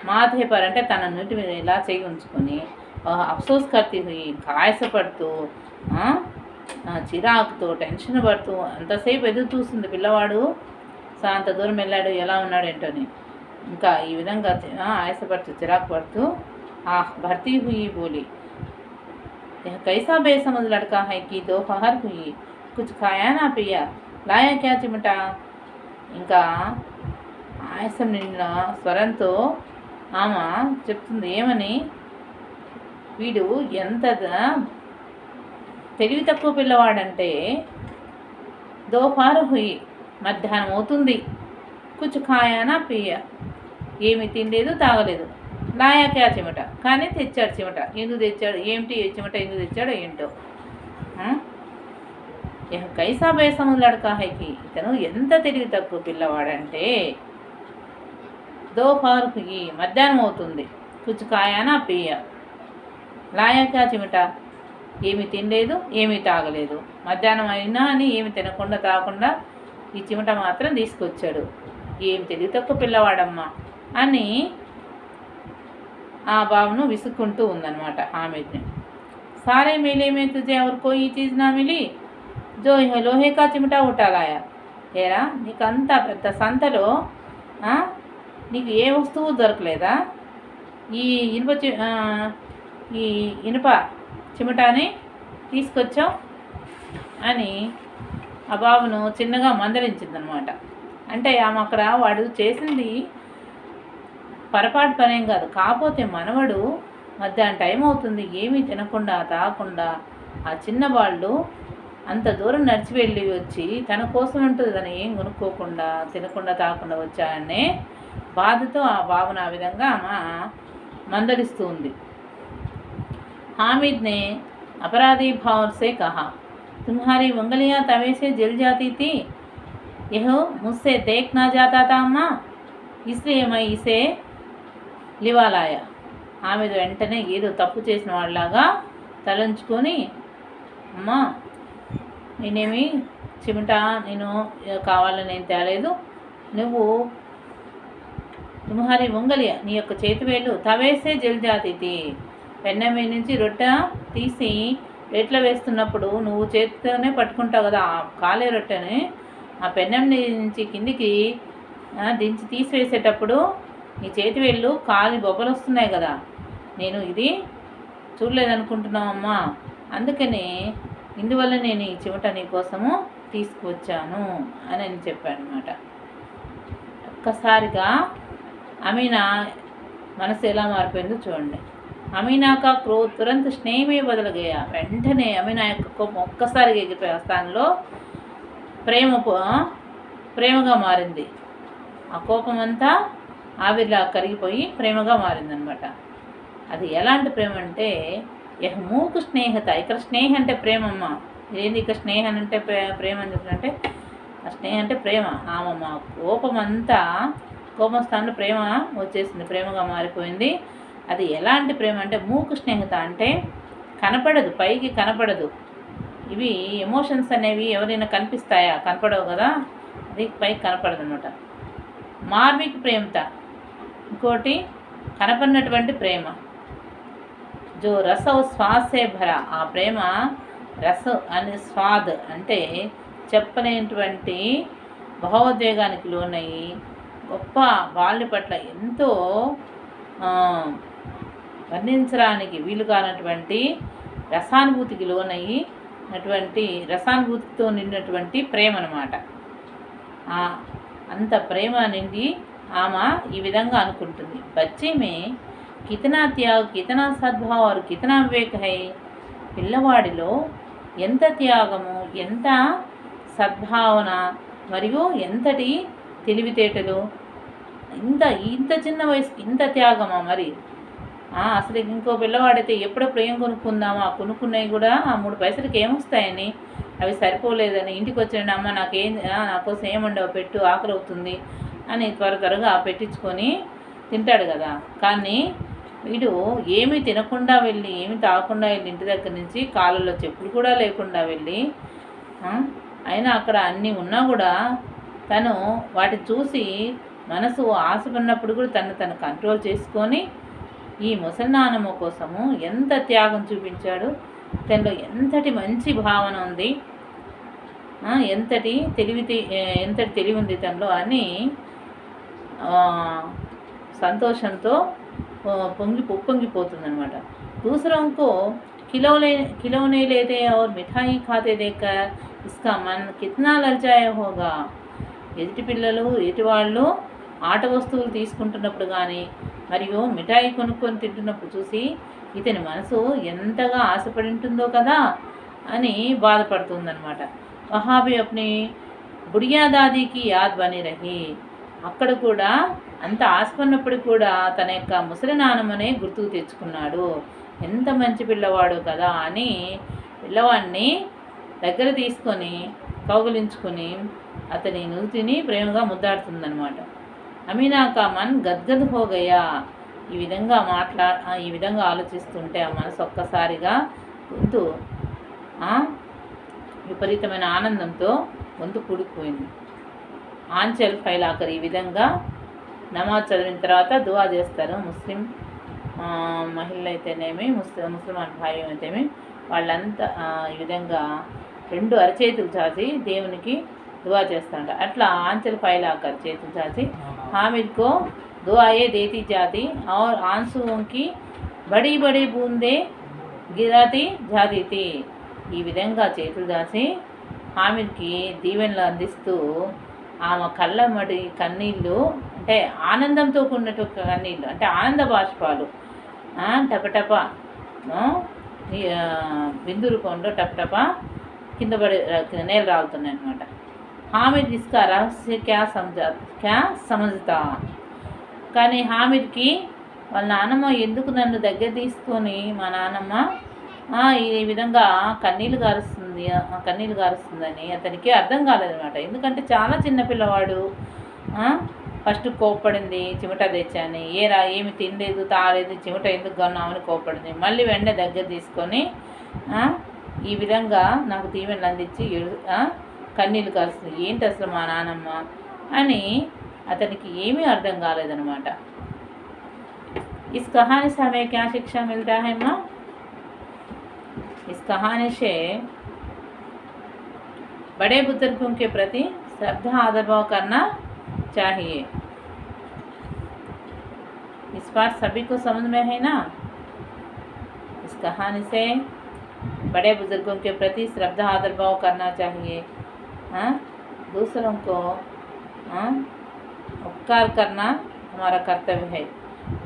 మాథే పర్ అంటే తన నుటి మీద ఇలా చేయి ఉంచుకొని అఫ్సోస్ కర్తీ హుయి, కాయసపడుతూ చిరాకుతో టెన్షన్ పడుతూ అంతసేపు ఎదురు చూస్తుంది పిల్లవాడు. అంత దూరం వెళ్ళాడు, ఎలా ఉన్నాడు ఏంటని. ఇంకా ఈ విధంగా ఆయాసపడుతూ చిరాకు పడుతూ భర్తీ హుయి బోలి, కైసా బేసమజ్ లడ్కా హై కి దోపహర్ హుయి, కుచ్ ఖాయా నా పియా, లాయా క్యా చిమటా. ఇంకా ఆయాసం నిండిన స్వరంతో ఆమె చెప్తుంది ఏమని, వీడు ఎంత తెలివి తక్కువ పిల్లవాడంటే, దోపహర్ హుయి మధ్యాహ్నం అవుతుంది, కుచ్ ఖాయానా పియ ఏమి తినలేదు తాగలేదు, లాయా క్యా చిమట కానీ తెచ్చాడు చిమట. ఎందుకు తెచ్చాడు, ఏమిటి చిమట ఎందుకు తెచ్చాడో ఏంటో. కైసా బేసము లడ్కా హైకి, ఇతను ఎంత తెలివి తక్కువ పిల్లవాడంటే, దోపహర్ హుయి మధ్యాహ్నం అవుతుంది, కుచ్ ఖాయానా పియ లాయా క్యా చిమట ఏమి తినలేదు ఏమీ తాగలేదు, మధ్యాహ్నం అయినా అని ఏమి తినకుండా తాగకుండా ఈ చిమట మాత్రం తీసుకొచ్చాడు, ఏం తెలివి తక్కువ పిల్లవాడమ్మా అని ఆ బాబును విసుక్కుంటూ ఉందన్నమాట హామిద్ని. సారే మేలే మే తుజే और कोई चीज़ ना मिली जो लोहे का चिमटा उठा लाया. ఏరా నీకు అంత పెద్ద సంతలో నీకు ఏ వస్తువు దొరకలేదా, ఈ ఇనుప చిమటాని తీసుకొచ్చావు అని ఆ బాబును చిన్నగా మందలించిందనమాట. అంటే ఆమె అక్కడ వాడు చేసింది పొరపాటు పనేం కాదు, కాకపోతే మనవడు మధ్యాహ్నం టైం అవుతుంది ఏమీ తినకుండా తాగకుండా ఆ చిన్నవాళ్ళు అంత దూరం నడిచి వెళ్ళి వచ్చి తన కోసం ఉంటుంది, తను ఏం కొనుక్కోకుండా తినకుండా తాగకుండా వచ్చాయనే బాధతో ఆ బాబును ఆ విధంగా ఆమె మందలిస్తూ ఉంది. हामिद ने अपराधी भाव से कहा, तुम्हारी उंगलियां तवे से जल जाती थी, यह मुझसे देख ना जाता था अम्मा, इसलिए मैं इसे लिवा लाया. హామిద్ వెంటనే ఏదో తప్పు చేసిన వాళ్ళలాగా తలంచుకొని, అమ్మా నేనేమి చిమటా నేను కావాలని నేను తేలేదు, నువ్వు తుమ్హారీ ఉంగలియా నీ యొక్క చేతివేళ్ళు తవేసే జల్జాతిథి పెన్నె మీద నుంచి రొట్టె తీసి ప్లేట్లో వేస్తున్నప్పుడు నువ్వు చేతితోనే పట్టుకుంటావు కదా ఆ కాలే రొట్టెని, ఆ పెన్నెం నుంచి కిందికి దించి తీసివేసేటప్పుడు నీ చేతి వేళ్ళు కాలి బొబ్బలు వస్తున్నాయి కదా, నేను ఇది చూడలేదనుకుంటున్నావమ్మా, అందుకని ఇందువల్ల నేను ఈ చిమట నీ కోసము తీసుకువచ్చాను అని చెప్పాను అనమాట. ఒక్కసారిగా అమీనా మనసు ఎలా మారిపోయిందో చూడండి. అమీనా కా క్రోధ్ తురంత్ స్నేహమే బదులు గయా. వెంటనే అమీనా యొక్క కోపం ఒక్కసారిగా ఎగిరిపోయి స్థానంలో ప్రేమగా మారింది. ఆ కోపం అంతా ఆవిరిలా కరిగిపోయి ప్రేమగా మారిందనమాట. అది ఎలాంటి ప్రేమ అంటే యహ్ మూక్ స్నేహత. ఇక్కడ స్నేహ అంటే ప్రేమమ్మ. ఏంది ఇక్కడ స్నేహం అంటే ప్రేమ అని చెప్పినంటే స్నేహం అంటే ప్రేమ. ఆమమ్మ కోపం స్థానంలో ప్రేమ వచ్చేసింది, ప్రేమగా మారిపోయింది. అది ఎలాంటి ప్రేమ అంటే మూక్ స్నేహత అంటే కనపడదు, పైకి కనపడదు. ఇవి ఎమోషన్స్ అనేవి ఎవరైనా కనిపిస్తాయా? కనపడవు కదా, అది పైకి కనపడదు అనమాట. మార్మిక్ ప్రేమత ఇంకోటి కనపడినటువంటి ప్రేమ. జో రస శ్వాసే భర, ఆ ప్రేమ రస అని స్వాద్ అంటే చెప్పలేనటువంటి భావోద్వేగానికి లోనయ్యి గొప్ప వాళ్ళ పట్ల ఎంతో వర్ణించడానికి వీలు కానటువంటి రసానుభూతికి లోనయ్యినటువంటి రసానుభూతితో నిండినటువంటి ప్రేమ అన్నమాట. అంత ప్రేమ నిండి ఆమె ఈ విధంగా అనుకుంటుంది. బచ్చే మే కితనా త్యాగ్, కితనా సద్భావ్ और కితనా వివేక్ హై. పిల్లవాడిలో ఎంత త్యాగము, ఎంత సద్భావన మరియు ఎంతటి తెలివితేటలు, ఇంత చిన్న వయసుకి ఇంత త్యాగమా మరి. అసలు ఇంకో పిల్లవాడైతే ఎప్పుడప్పుడు ఏం కొనుక్కుందామా, కొనుక్కున్నవి కూడా ఆ 3 పైసలకి ఏమొస్తాయని, అవి సరిపోలేదని ఇంటికి వచ్చిన అమ్మ నా కోసం ఏముండవు పెట్టు, ఆకలి అవుతుంది అని త్వరగా పెట్టించుకొని తింటాడు కదా. కానీ వీడు ఏమీ తినకుండా వెళ్ళి, ఏమి తాగకుండా వెళ్ళి, ఇంటి దగ్గర నుంచి కాళ్ళలో చెప్పులు కూడా లేకుండా వెళ్ళి, అయినా అక్కడ అన్నీ ఉన్నా కూడా తను వాటిని చూసి మనసు ఆశపడినప్పుడు కూడా తను కంట్రోల్ చేసుకొని ఈ ముసలి నాన్నమ్మ కోసము ఎంత త్యాగం చూపించాడు. తనలో ఎంతటి మంచి భావన ఉంది, ఎంతటి తెలివి ఉంది తనలో అని సంతోషంతో పొంగిపోతుందన్నమాట. दूसरों को खिलौने लेते और मिठाई खाते देखकर इसका मन कितना ललचाया होगा. ఎదుటి పిల్లలు ఎదుటివాళ్ళు ఆట వస్తువులు తీసుకుంటున్నప్పుడు కానీ మరియు మిఠాయి కొనుక్కొని తింటున్నప్పుడు చూసి ఇతని మనసు ఎంతగా ఆశపడి ఉంటుందో కదా అని బాధపడుతుందన్నమాట. వహాబీ అప్ని బుడియా దాదీకి యాద్ బని రహి. అక్కడ కూడా అంత ఆశపడినప్పుడు కూడా తన యొక్క ముసలి నాన్నమ్మనే గుర్తుకు తెచ్చుకున్నాడు. ఎంత మంచి పిల్లవాడు కదా అని పిల్లవాడిని దగ్గర తీసుకొని కౌగిలించుకొని అతని నుదుటిని ప్రేమగా ముద్దాడుతుందన్నమాట. అమీనా కా మన్ గద్గద్ హో గయా. ఈ విధంగా ఆలోచిస్తుంటే ఆ మనసు ఒక్కసారిగా గొంతు విపరీతమైన ఆనందంతో గొంతు కూడిపోయింది. ఆంచల్ ఫైలాకర్ ఈ విధంగా నమాజ్ చదివిన తర్వాత దువా చేస్తారు. ముస్లిం మహిళలు అయితేనేమి, ముస్లిం భాయి అయితేనేమి వాళ్ళంతా ఈ విధంగా 2 అరచేతులు చాచి దేవునికి దువా చేస్తారంట. అట్లా ఆంచల్ ఫైలాకర్ చేతులు చాచి हामिद को दुआएं देती जाती और आंसुओं की बड़ी बड़ी बूंदे गिराती जाती थी. ఈ విధంగా చేతులు దాచి హామిద్కి దీవెనలు అందిస్తూ ఆమె కళ్ళమడి కన్నీళ్ళు అంటే ఆనందంతో కూడినట్టు కన్నీళ్ళు అంటే ఆనంద బాష్పాలు టపటప బిందు రూపంలో టపటప కింద పడి నేల రాలుతున్నాయి అన్నమాట. హామిద్ ఇస్కా రహస్య క్యా సమజ్తా. కానీ హామిద్కి వాళ్ళ నాన్నమ్మ ఎందుకు నన్ను దగ్గర తీసుకొని మా నాన్నమ్మ ఈ విధంగా కన్నీళ్ళు గారుస్తుందని అతనికి అర్థం కాలేదనమాట. ఎందుకంటే చాలా చిన్న పిల్లవాడు. ఫస్ట్ కోప్పడింది, చిమట తెచ్చాని, ఏమి తినలేదు తాలేదు, చిమట ఎందుకు కొన్నామని కోప్పడింది. మళ్ళీ వెంటనే దగ్గర తీసుకొని ఈ విధంగా నాకు దీవెనలు అందించి కన్నీళ్ళు కారుస్తుంది. ఏంటి అసలు మా నాన్నమ్మ అని అతనికి ఏమీ అర్థం కాలేదనమాట. इस कहानी से हमें क्या शिक्षा मिलता है माँ? इस कहानी से बड़े बुजुर्गों के प्रति श्रद्धा आदर भाव करना चाहिए. इस बात सभी को समझ में है ना? इस कहानी से बड़े बुजुर्गों के प्रति श्रद्धा आदर भाव करना चाहिए. दूसरों को उपकार करना हमारा कर्तव्य है.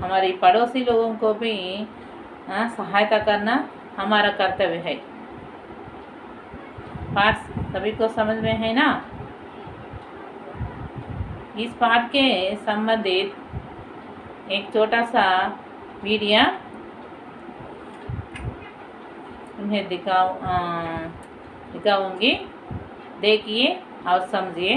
हमारी पड़ोसी लोगों को भी सहायता करना हमारा कर्तव्य है. पाठ सभी को समझ में है ना? इस पाठ के संबंधित एक छोटा सा वीडियो तुम्हें दिखाऊंगी, देखिए और समझिए।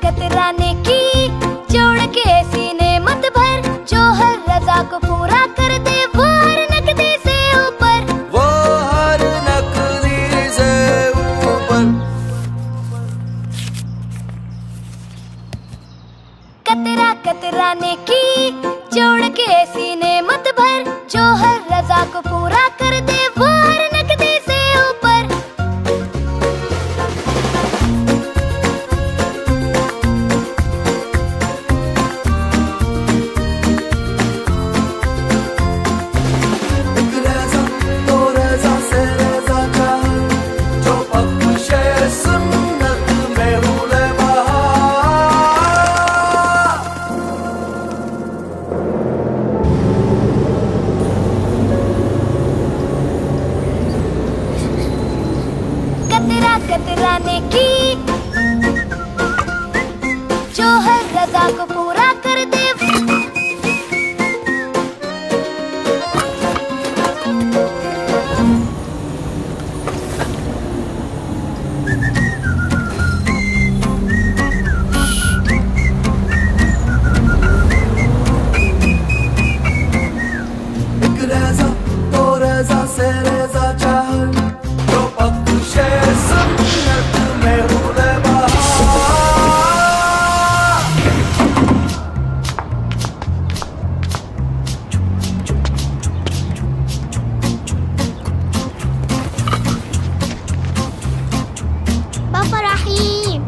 कतराने की जोड़ के सीने मत भर, जो हर रजा को पूरा कर दे वो हर नकदी से ऊपर, वो हर नकदी से ऊपर। कतराने की जोड़ के सीने मत भर, जो हर रजा को पूरा कर दे वो हर नकदी से ऊपर। एक रज़ा दो रज़ा से रज़ा चाह, जो बख्शे सुन्नत में हुले बहार। कतराने की जो हर रजा को पूरा कर दे। एक रज़ा दो रज़ा से रज़ा चाह, जो बख्शे सुन्नत में हुले बहार। بابا رحيم.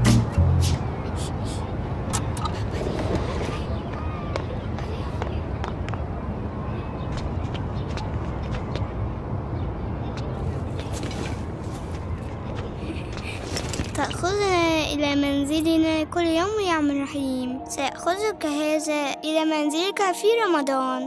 تأخذنا إلى منزلنا كل يوم يا عم رحيم. سأخذك هذا إلى منزلك في رمضان.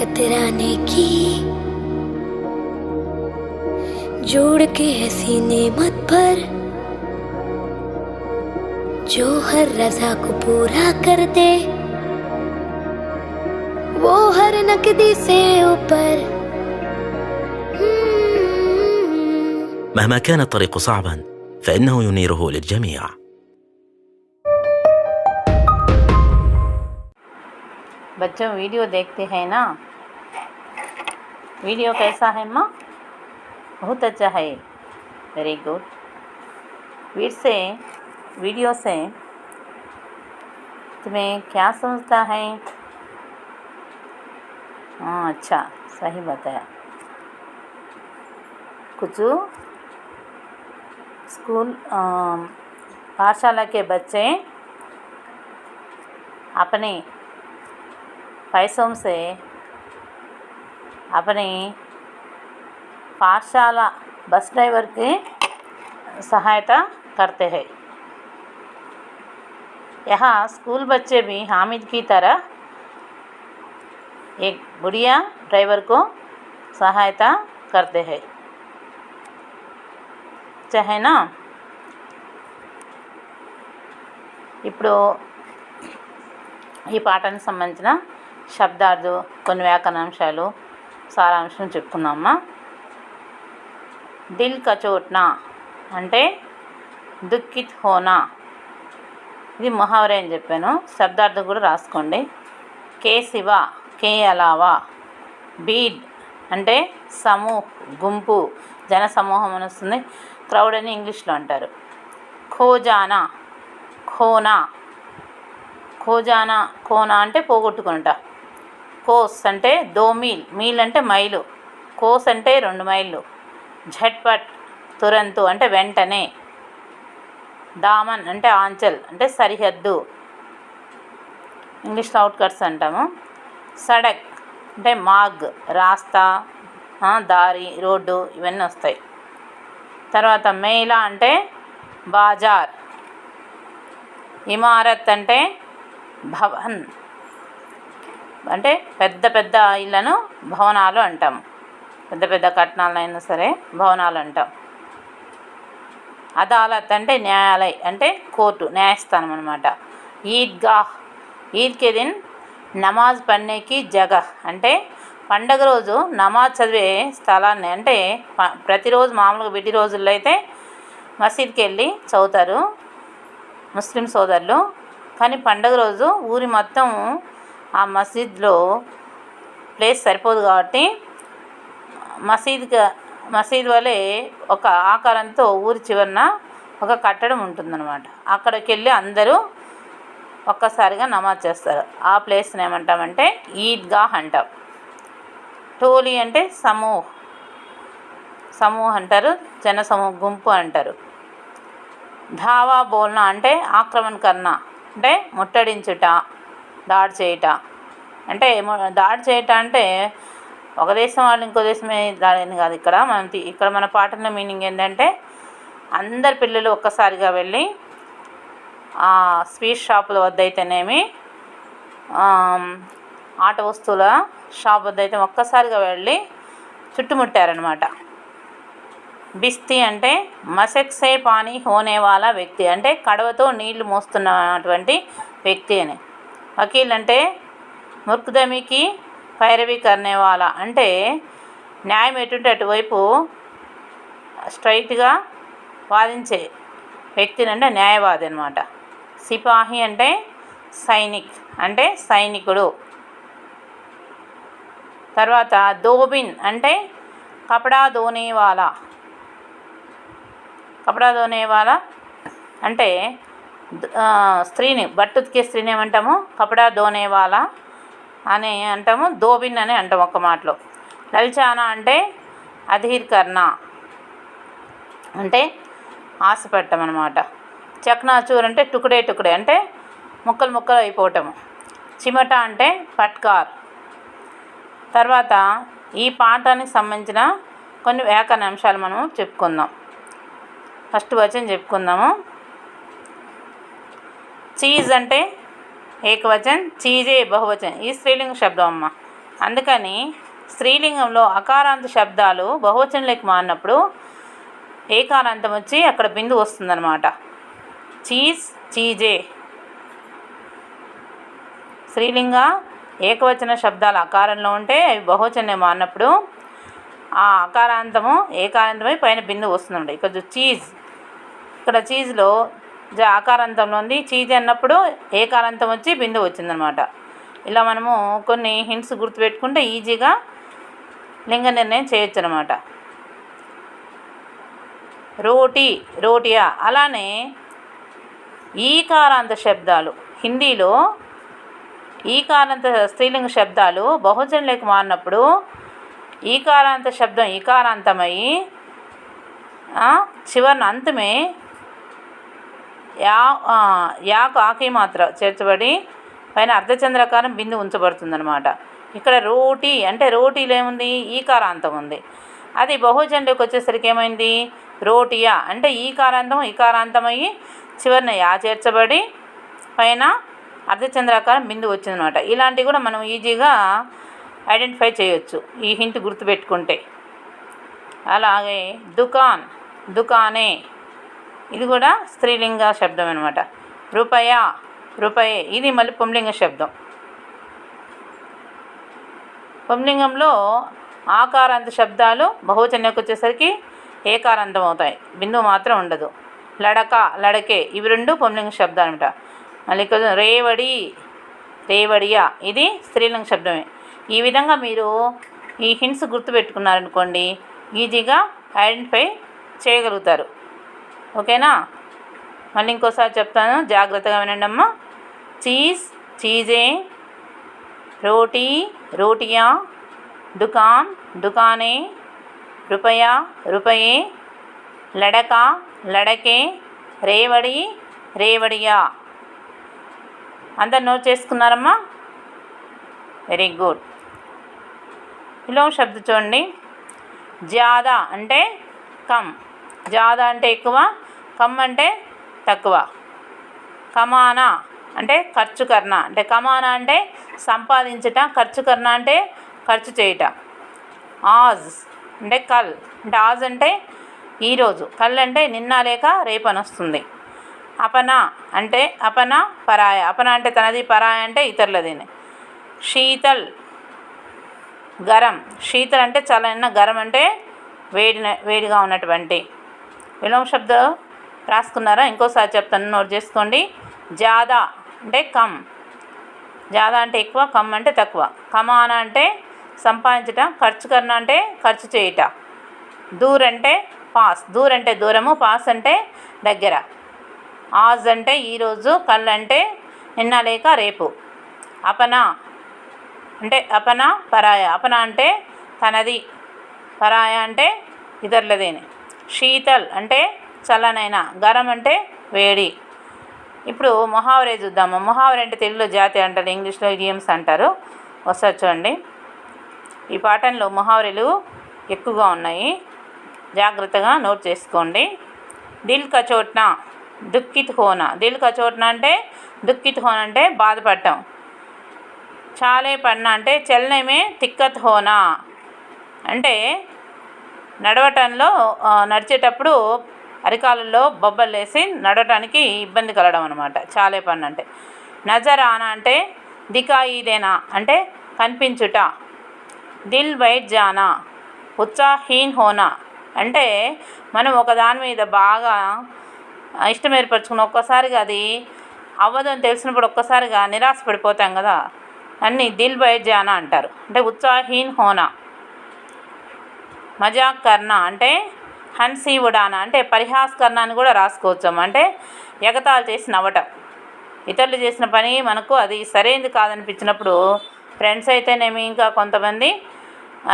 कतराने की जोड़ के सीने मत भर, जो हर रजा को पूरा कर दे वो हर नकदी से ऊपर। مهما كان الطريق صعبا فإنه ينيره للجميع. बच्चों वीडियो देखते हैं ना? वीडियो कैसा है माँ? बहुत अच्छा है, वेरी गुड। वीडियो से तुम्हें क्या समझता है? हाँ अच्छा, सही बताया। कुछ स्कूल पाठशाला के बच्चे अपने पैसों से अपने पाठशाला बस ड्राइवर की सहायता करते हैं। यहाँ स्कूल बच्चे भी हामिद की तरह एक बढ़िया ड्राइवर को सहायता करते हैं, चाहे ना। ఇప్పుడు ఈ పాఠానికి సంబంధించిన శబ్దార్థం, కొన్ని వ్యాకరణాంశాలు, సారాంశం చెప్పుకుందామా. దిల్ కచోట్నా అంటే దుఃఖిత్ హోనా, ఇది ముహావరే అని చెప్పాను. శబ్దార్థం కూడా రాసుకోండి. కే శివ, కే అలావా. బీడ్ అంటే సమూహ్, గుంపు, జన సమూహం అని వస్తుంది. క్రౌడ్ అని ఇంగ్లీష్లో అంటారు. ఖోజానా, ఖోనా. ఖోజానా, ఖోనా అంటే పోగొట్టుకుంటా. కోస్ అంటే 2 మీల్, మీల్ అంటే మైలు, కోస్ అంటే 2 మైళ్ళు. ఝట్పట్ తురంతు అంటే వెంటనే. దామన్ అంటే ఆంచల్ అంటే సరిహద్దు, ఇంగ్లీష్లో అవుట్కట్స్ అంటాము. సడక్ అంటే మార్గ్, రాస్తా, దారి, రోడ్డు ఇవన్నీ వస్తాయి. తర్వాత మేళా అంటే బాజార్. ఇమారత్ అంటే భవన్ అంటే పెద్ద పెద్ద ఇళ్లను భవనాలు అంటాం. పెద్ద పెద్ద కట్టణాలైనా సరే భవనాలు అంటాం. అదాలత్ అంటే న్యాయాలయ్ అంటే కోర్టు, న్యాయస్థానం అనమాట. ఈద్గాహ్, ఈద్ కే దిన్ నమాజ్ పడ్నేకి జగహ్ అంటే పండగ రోజు నమాజ్ చదివే స్థలాన్ని, అంటే ప్రతిరోజు మామూలుగా విడి రోజుల్లో అయితే మసీద్కి వెళ్ళి చదువుతారు ముస్లిం సోదరులు. కానీ పండగ రోజు ఊరి మొత్తం ఆ మసీద్లో ప్లేస్ సరిపోదు కాబట్టి మసీద్ వలె ఒక ఆకారంతో ఊరి చివరన ఒక కట్టడం ఉంటుందన్నమాట. అక్కడికి వెళ్ళి అందరూ ఒక్కసారిగా నమాజ్ చేస్తారు. ఆ ప్లేస్ని ఏమంటామంటే ఈద్గాహ్ అంటాం. టోలీ అంటే సమూహ్ అంటారు, జనసమూహ గుంపు అంటారు. ధావా బోల్నా అంటే ఆక్రమణ కర్ణ అంటే ముట్టడించుట, దాడి చేయుట. అంటే దాడి చేయుట అంటే ఒక దేశం వాళ్ళు ఇంకో దేశమే దాడిని కాదు. ఇక్కడ మన పాటల మీనింగ్ ఏంటంటే అందరు పిల్లలు ఒక్కసారిగా వెళ్ళి స్వీట్ షాపుల వద్ద అయితేనేమి, ఆట వస్తువుల షాప్ వద్ద అయితే ఒక్కసారిగా వెళ్ళి చుట్టుముట్టారనమాట. బిస్తీ అంటే మసక్సే పానీ హోనేవాలా వ్యక్తి అంటే కడవతో నీళ్లు మోస్తున్నటువంటి వ్యక్తి అని. వకీల్ అంటే ముర్కుదమికి పైరవి కర్నేవాలా అంటే న్యాయం ఎటుంటే అటువైపు స్ట్రైట్గా వాదించే వ్యక్తిని అంటే న్యాయవాది అనమాట. సిపాహి అంటే సైనిక్ అంటే సైనికుడు. తర్వాత దోబిన్ అంటే కపడా ధోనేవాలా. కపడా ధోనేవాలా అంటే స్త్రీని, బట్టు ఉతికే స్త్రీని ఏమంటాము కపడా ధోనేవాలా అని అంటాము. దోబిన్ అని అంటాము ఒక్క మాటలో. లల్చానా అంటే అధీర్ కర్ణ అంటే ఆశపడటం అనమాట. చక్నాచూర్ అంటే టుకుడే అంటే ముక్కలు ముక్కలు అయిపోవటము. చిమట అంటే పట్కార్. తర్వాత ఈ పాఠానికి సంబంధించిన కొన్ని వ్యాకరణ అంశాలు మనము చెప్పుకుందాం. ఫస్ట్ వచనం చెప్పుకుందాము. చీజ్ అంటే ఏకవచనం, చీజే బహువచనం. ఈ స్త్రీలింగ శబ్దం అమ్మ. అందుకని స్త్రీలింగంలో అకారాంత శబ్దాలు బహువచనంలోకి మారినప్పుడు ఏకారాంతం వచ్చి అక్కడ బిందు వస్తుందన్నమాట. చీజ్, చీజే. స్త్రీలింగ ఏకవచన శబ్దాలు అకారంలో ఉంటే అవి బహువచనం మారినప్పుడు ఆ అకారాంతము ఏకారాంతమై పైన బిందు వస్తుందండి. ఇక్కడ చీజ్, ఇక్కడ చీజ్లో ఆకారాంతంలో ఉంది. చీజ్ అన్నప్పుడు ఏకారాంతం వచ్చి బిందు వచ్చిందనమాట. ఇలా మనము కొన్ని హింట్స్ గుర్తుపెట్టుకుంటే ఈజీగా లింగ నిర్ణయం చేయొచ్చు అనమాట. రోటీ, రోటియా. అలానే ఈకారాంత శబ్దాలు హిందీలో ఈకారాంత స్త్రీలింగ శబ్దాలు బహువచనంలోకి మారినప్పుడు ఈకారాంత శబ్దం ఈకారాంతమయ్యి చివరిన అంతమే యాకు ఆకి మాత్ర చేర్చబడి పైన అర్ధచంద్రాకారం బిందు ఉంచబడుతుందన్నమాట. ఇక్కడ రోటీ అంటే రోటీలో ఏముంది ఈకారాంతం ఉంది. అది బహువచనంలోకి వచ్చేసరికి ఏమైంది రోటియా అంటే ఈకారాంతమయ్యి చివరిన యా చేర్చబడి పైన అర్ధచంద్రాకారం బిందు వచ్చిందనమాట. ఇలాంటివి కూడా మనం ఈజీగా ఐడెంటిఫై చేయొచ్చు ఈ హింట్ గుర్తుపెట్టుకుంటే. అలాగే దుకాన్, దుకానే. ఇది కూడా స్త్రీలింగ శబ్దం అనమాట. రూపాయ, రూపాయే. ఇది మళ్ళీ పుంలింగ శబ్దం. పుంలింగంలో ఆకారాంత శబ్దాలు బహువచనంలోకి వచ్చేసరికి ఏకారాంతం అవుతాయి, బిందువు మాత్రం ఉండదు. లడక, లడకే ఇవి రెండు పుంలింగ శబ్దాలు అనమాట. మళ్ళీ రేవడి, రేవడియా ఇది స్త్రీలింగ శబ్దమే. ఈ విధంగా మీరు ఈ హింట్స్ గుర్తుపెట్టుకున్నారనుకోండి ఈజీగా ఐడెంటిఫై చేయగలుగుతారు. ఓకేనా? మళ్ళీ ఇంకోసారి చెప్తాను, జాగ్రత్తగా వినండి అమ్మ. చీజ్, చీజే. रोटी रोटियाँ, दुकान दुकानें, रुपया रुपये, लड़का लड़के, రేవడి రేవడియా. అందరు నోట్ చేసుకున్నారమ్మా? Very good. విలోమ శబ్దం చూడండి. జ్యాదా అంటే కమ్, జ్యాదా అంటే ఎక్కువ, కమ్ అంటే తక్కువ. కమానా అంటే ఖర్చు కర్ణ, అంటే కమానా అంటే సంపాదించట, ఖర్చు కర్ణ అంటే ఖర్చు చేయట. ఆజ్ అంటే కల్, అంటే ఆజ్ అంటే ఈరోజు, కల్ అంటే నిన్న లేక రేపు అని వస్తుంది. అపన అంటే అపన పరాయ, అపన అంటే తనది, పరాయ అంటే ఇతరులది. శీతల్ గరం, శీతల్ అంటే చల్లన, గరం అంటే వేడిగా ఉన్నటువంటి. విలోమ శబ్దం రాసుకున్నారా? ఇంకోసారి చెప్తాను, నోట్ చేసుకోండి. జాదా అంటే కమ్, జాదా అంటే ఎక్కువ, కమ్ అంటే తక్కువ. కమానా అంటే సంపాదించటం, ఖర్చు కర్ణ అంటే ఖర్చు చేయట. దూర్ అంటే పాస్, దూర్ అంటే దూరము, పాస్ అంటే దగ్గర. ఆజ్ అంటే ఈరోజు, కల్ అంటే నిన్న లేక రేపు. అపన అంటే అపన పరాయ, అపన అంటే తనది, పరాయ అంటే ఇతరులదేని. శీతల్ అంటే చల్లనైన, గరం అంటే వేడి. ఇప్పుడు మొహావరే చూద్దాము. మొహావరే అంటే తెలుగులో జాతి అంటారు, ఇంగ్లీష్లో ఇడియమ్స్ అంటారు. ఒకసారి చూడండి. ఈ పాఠంలో మొహావరేలు ఎక్కువగా ఉన్నాయి, జాగ్రత్తగా నోట్ చేసుకోండి. దిల్ కచోట్నా దుఃఖిత్ హోనా, దిల్ కచోట్నా అంటే దుఃఖిత్ హోనా అంటే బాధపడటం. చాలే పడినా అంటే చలనమే తిక్కత్ హోనా అంటే నడవటంలో, నడిచేటప్పుడు అరికాలలో బొబ్బలు వేసి నడవటానికి ఇబ్బంది కలగడం అనమాట చాలే పడిన అంటే. నజర్ ఆనా అంటే దికాయిదేనా అంటే కనిపించుట. దిల్ బైట్ జానా ఉత్సాహీన్ హోనా అంటే మనం ఒక దాని మీద బాగా ఇష్టం ఏర్పరచుకుని ఒక్కసారిగా అది అవ్వదని తెలిసినప్పుడు ఒక్కసారిగా నిరాశ పడిపోతాం కదా, అన్నీ దిల్ బైట్ జానా అంటారు, అంటే ఉత్సాహీన్ హోనా. మజాక్ కర్నా అంటే హన్సీ ఉడానా అంటే పరిహాస్కరణ అని కూడా రాసుకోవచ్చాము, అంటే ఎగతాళి చేసి నవ్వటం. ఇతరులు చేసిన పని మనకు అది సరైనది కాదనిపించినప్పుడు ఫ్రెండ్స్ అయితేనేమి, ఇంకా కొంతమంది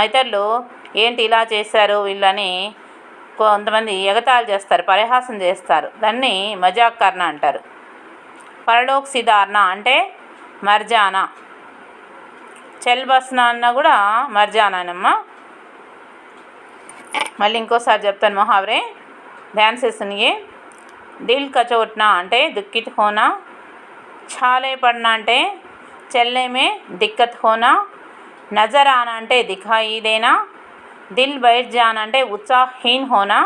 ఇతరులు ఏంటి ఇలా చేశారు వీళ్ళని కొంతమంది ఎగతాళి చేస్తారు, పరిహాసం చేస్తారు, దాన్ని మజాక్ కర్ణ అంటారు. పరలోక్ సిధారణ అంటే మర్జానా, చెల్ బస్నా అన్న కూడా మర్జానానమ్మా. మళ్ళీ ఇంకోసారి చెప్తాను మొహావరే, ధ్యాన్ से सुनिए. దిల్ కచోట్నా అంటే దుఃఖిత్ హోనా, ఛాలే పడనా అంటే చల్నే మే దిక్కత్ హోనా, నజర్ ఆనా అంటే దిఖాయి దేనా, దిల్ బైట్ జానా అంటే ఉత్సాహీన్ హోనా,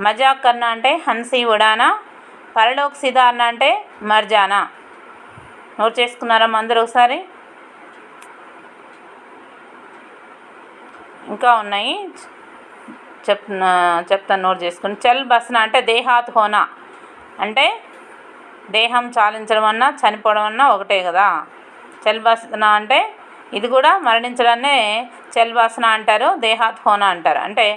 మజాక్ కర్నా అంటే హన్సీ ఉడానా, పరలోక్ సిధారణ అంటే మర్జానా. నోట్ చేసుకున్నారా అందరూ ఒకసారి? ఇంకా ఉన్నాయి, చెప్తాను, నోట్ చేసుకుని. చల్ బస్నా అంటే దేహాత్ హోనా అంటే దేహం చాలించడం అన్నా చనిపోవడం అన్నా ఒకటే కదా. చల్ బస్నా అంటే ఇది కూడా మరణించడాన్నే చల్ బస్నా అంటారు, దేహాత్ హోనా అంటారు. అంటే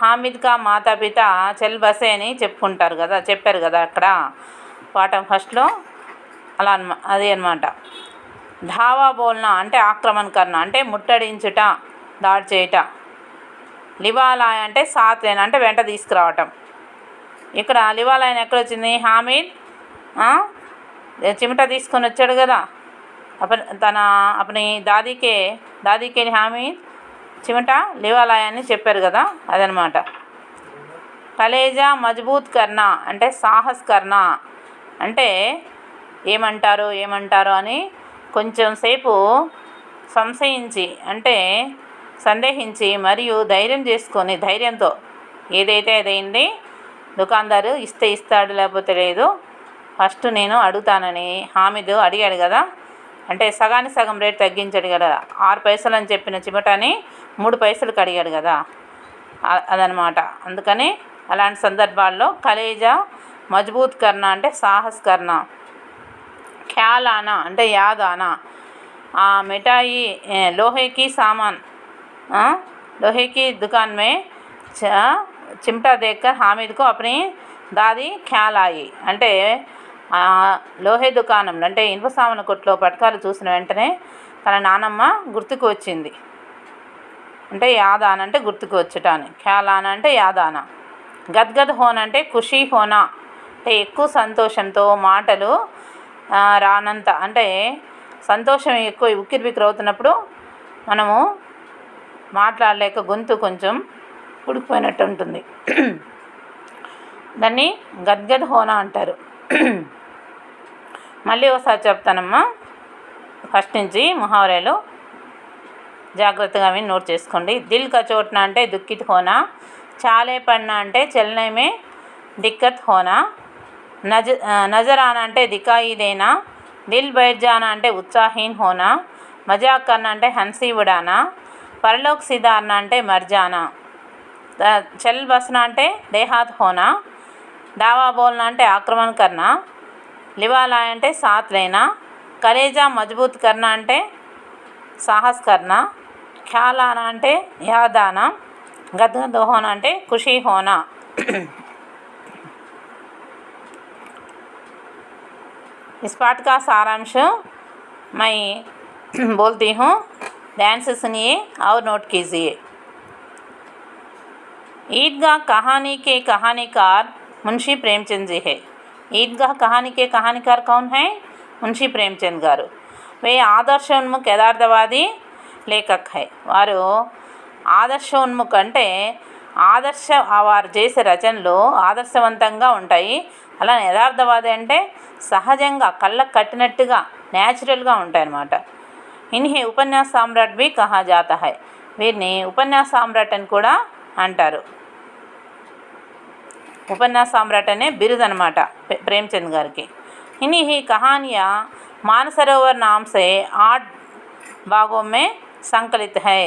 హామిద్ కా మాతాపిత చల్ బసే అని చెప్పుకుంటారు కదా, చెప్పారు కదా అక్కడ పాఠం ఫస్ట్లో, అలా అది అనమాట. ధావా బోల్నా అంటే ఆక్రమణ కర్ణ అంటే ముట్టడించుట, దాడి చేయట. లివాలాయ అంటే సాత్ లేనా అంటే వెంట తీసుకురావటం. ఇక్కడ లివాలాయన ఎక్కడ వచ్చింది? హామీద్ చిమట తీసుకొని వచ్చాడు కదా, అప్పని దాదీకే హామీద్ చిమట లివాలాయని చెప్పారు కదా, అదనమాట. కలేజా మజబూత్ కర్నా అంటే సాహస్ కర్నా అంటే ఏమంటారు అని కొంచెం సేపు సంశయించి అంటే సందేహించి మరియు ధైర్యం చేసుకొని, ధైర్యంతో ఏదైతే అదైంది, దుకాందారు ఇస్తే ఇస్తాడు లేకపోతే లేదు, ఫస్ట్ నేను అడుగుతానని హామీద్ అడిగాడు కదా, అంటే సగానికి సగం రేటు తగ్గించాడు కదా. 6 పైసలు అని చెప్పిన చిమటని 3 పైసలకు అడిగాడు కదా, అదనమాట. అందుకని అలాంటి సందర్భాల్లో కలేజా మజబూత్ కర్నా అంటే సాహస్ కర్నా. ఖ్యాల్ ఆనా అంటే యాద్ ఆనా. మిఠాయి లోహేకి సామాన్ लोहे की दुकान में चिमटा देखकर हामिद को अपनी दादी ख्याल आई అంటే లోహే దుకాణం అంటే ఇనుప సామాను కొట్లో పట్కాలు చూసిన వెంటనే తన నానమ్మ గుర్తుకు వచ్చింది. అంటే యాదాన అంటే గుర్తుకు వచ్చట అని. ఖ్యాలాన అంటే యాదాన. గద్గద్ హోనా అంటే ఖుషీ హోనా అంటే ఎక్కువ సంతోషంతో మాటలు రానంత, అంటే సంతోషం ఎక్కువ ఉక్కిరి బిక్కిరి అవుతున్నప్పుడు మనము మాట్లాడలేక గొంతు కొంచెం ఉడికిపోయినట్టు ఉంటుంది. దాన్ని గద్గద్ హోనా అంటారు. మళ్ళీ ఒకసారి చెప్తానమ్మా, ఫస్ట్ నుంచి ముహావరేలు జాగ్రత్తగా విని నోట్ చేసుకోండి. దిల్ కచోట్నా అంటే దుఃఖిత్ హోనా, చాలే పడినా అంటే చల్నే మే దిక్కత్ హోనా, నజర్ ఆనా అంటే దికాయి దేనా, దిల్ బైఠ్ జానా అంటే ఉత్సాహీన్ హోనా, మజాక్ కర్నా అంటే హన్సీ ఉడానా, పరలోక్ సిధారణ అంటే మర్జానా, చల్ బస్నా అంటే దేహాత్ హోనా, దావా బోల్నా అంటే ఆక్రమణ కర్నా, लिवाला అంటే साथ लेना, कलेजा मजबूत करना అంటే साहस करना, ख्याल आना అంటే याद आना, गदगद होना అంటే खुशी होना। इस पाठ का सारांश मैं बोलती हूँ, ध्यान से सुनिए और नोट कीजिए। ईदगाह कहानी के कहानीकार मुंशी प्रेमचंद जी है। ईदगाह कहानी के कहानीकार कौन है? मुंशी प्रेमचंद गारू। वे आदर्शोन्मुख यथार्थवादी लेखक है। వారు ఆదర్శోన్ముఖ అంటే వారు చేసే రచనలు ఆదర్శవంతంగా ఉంటాయి. అలా యథార్థవాది అంటే సహజంగా కళ్ళకు కట్టినట్టుగా న్యాచురల్గా ఉంటాయన్నమాట. ఇన్హే ఉపన్యాస సామ్రాట్ भी कहा जाता है। వీరిని ఉపన్యాస సామ్రాట్ అని కూడా అంటారు. उपन्यास सम्राट अने बिरुद अन्नमाट प्रेमचंद गारिकी। इन्हीं ही कहानियाँ मानसरोवर नाम से 8 भागों में संकलित है।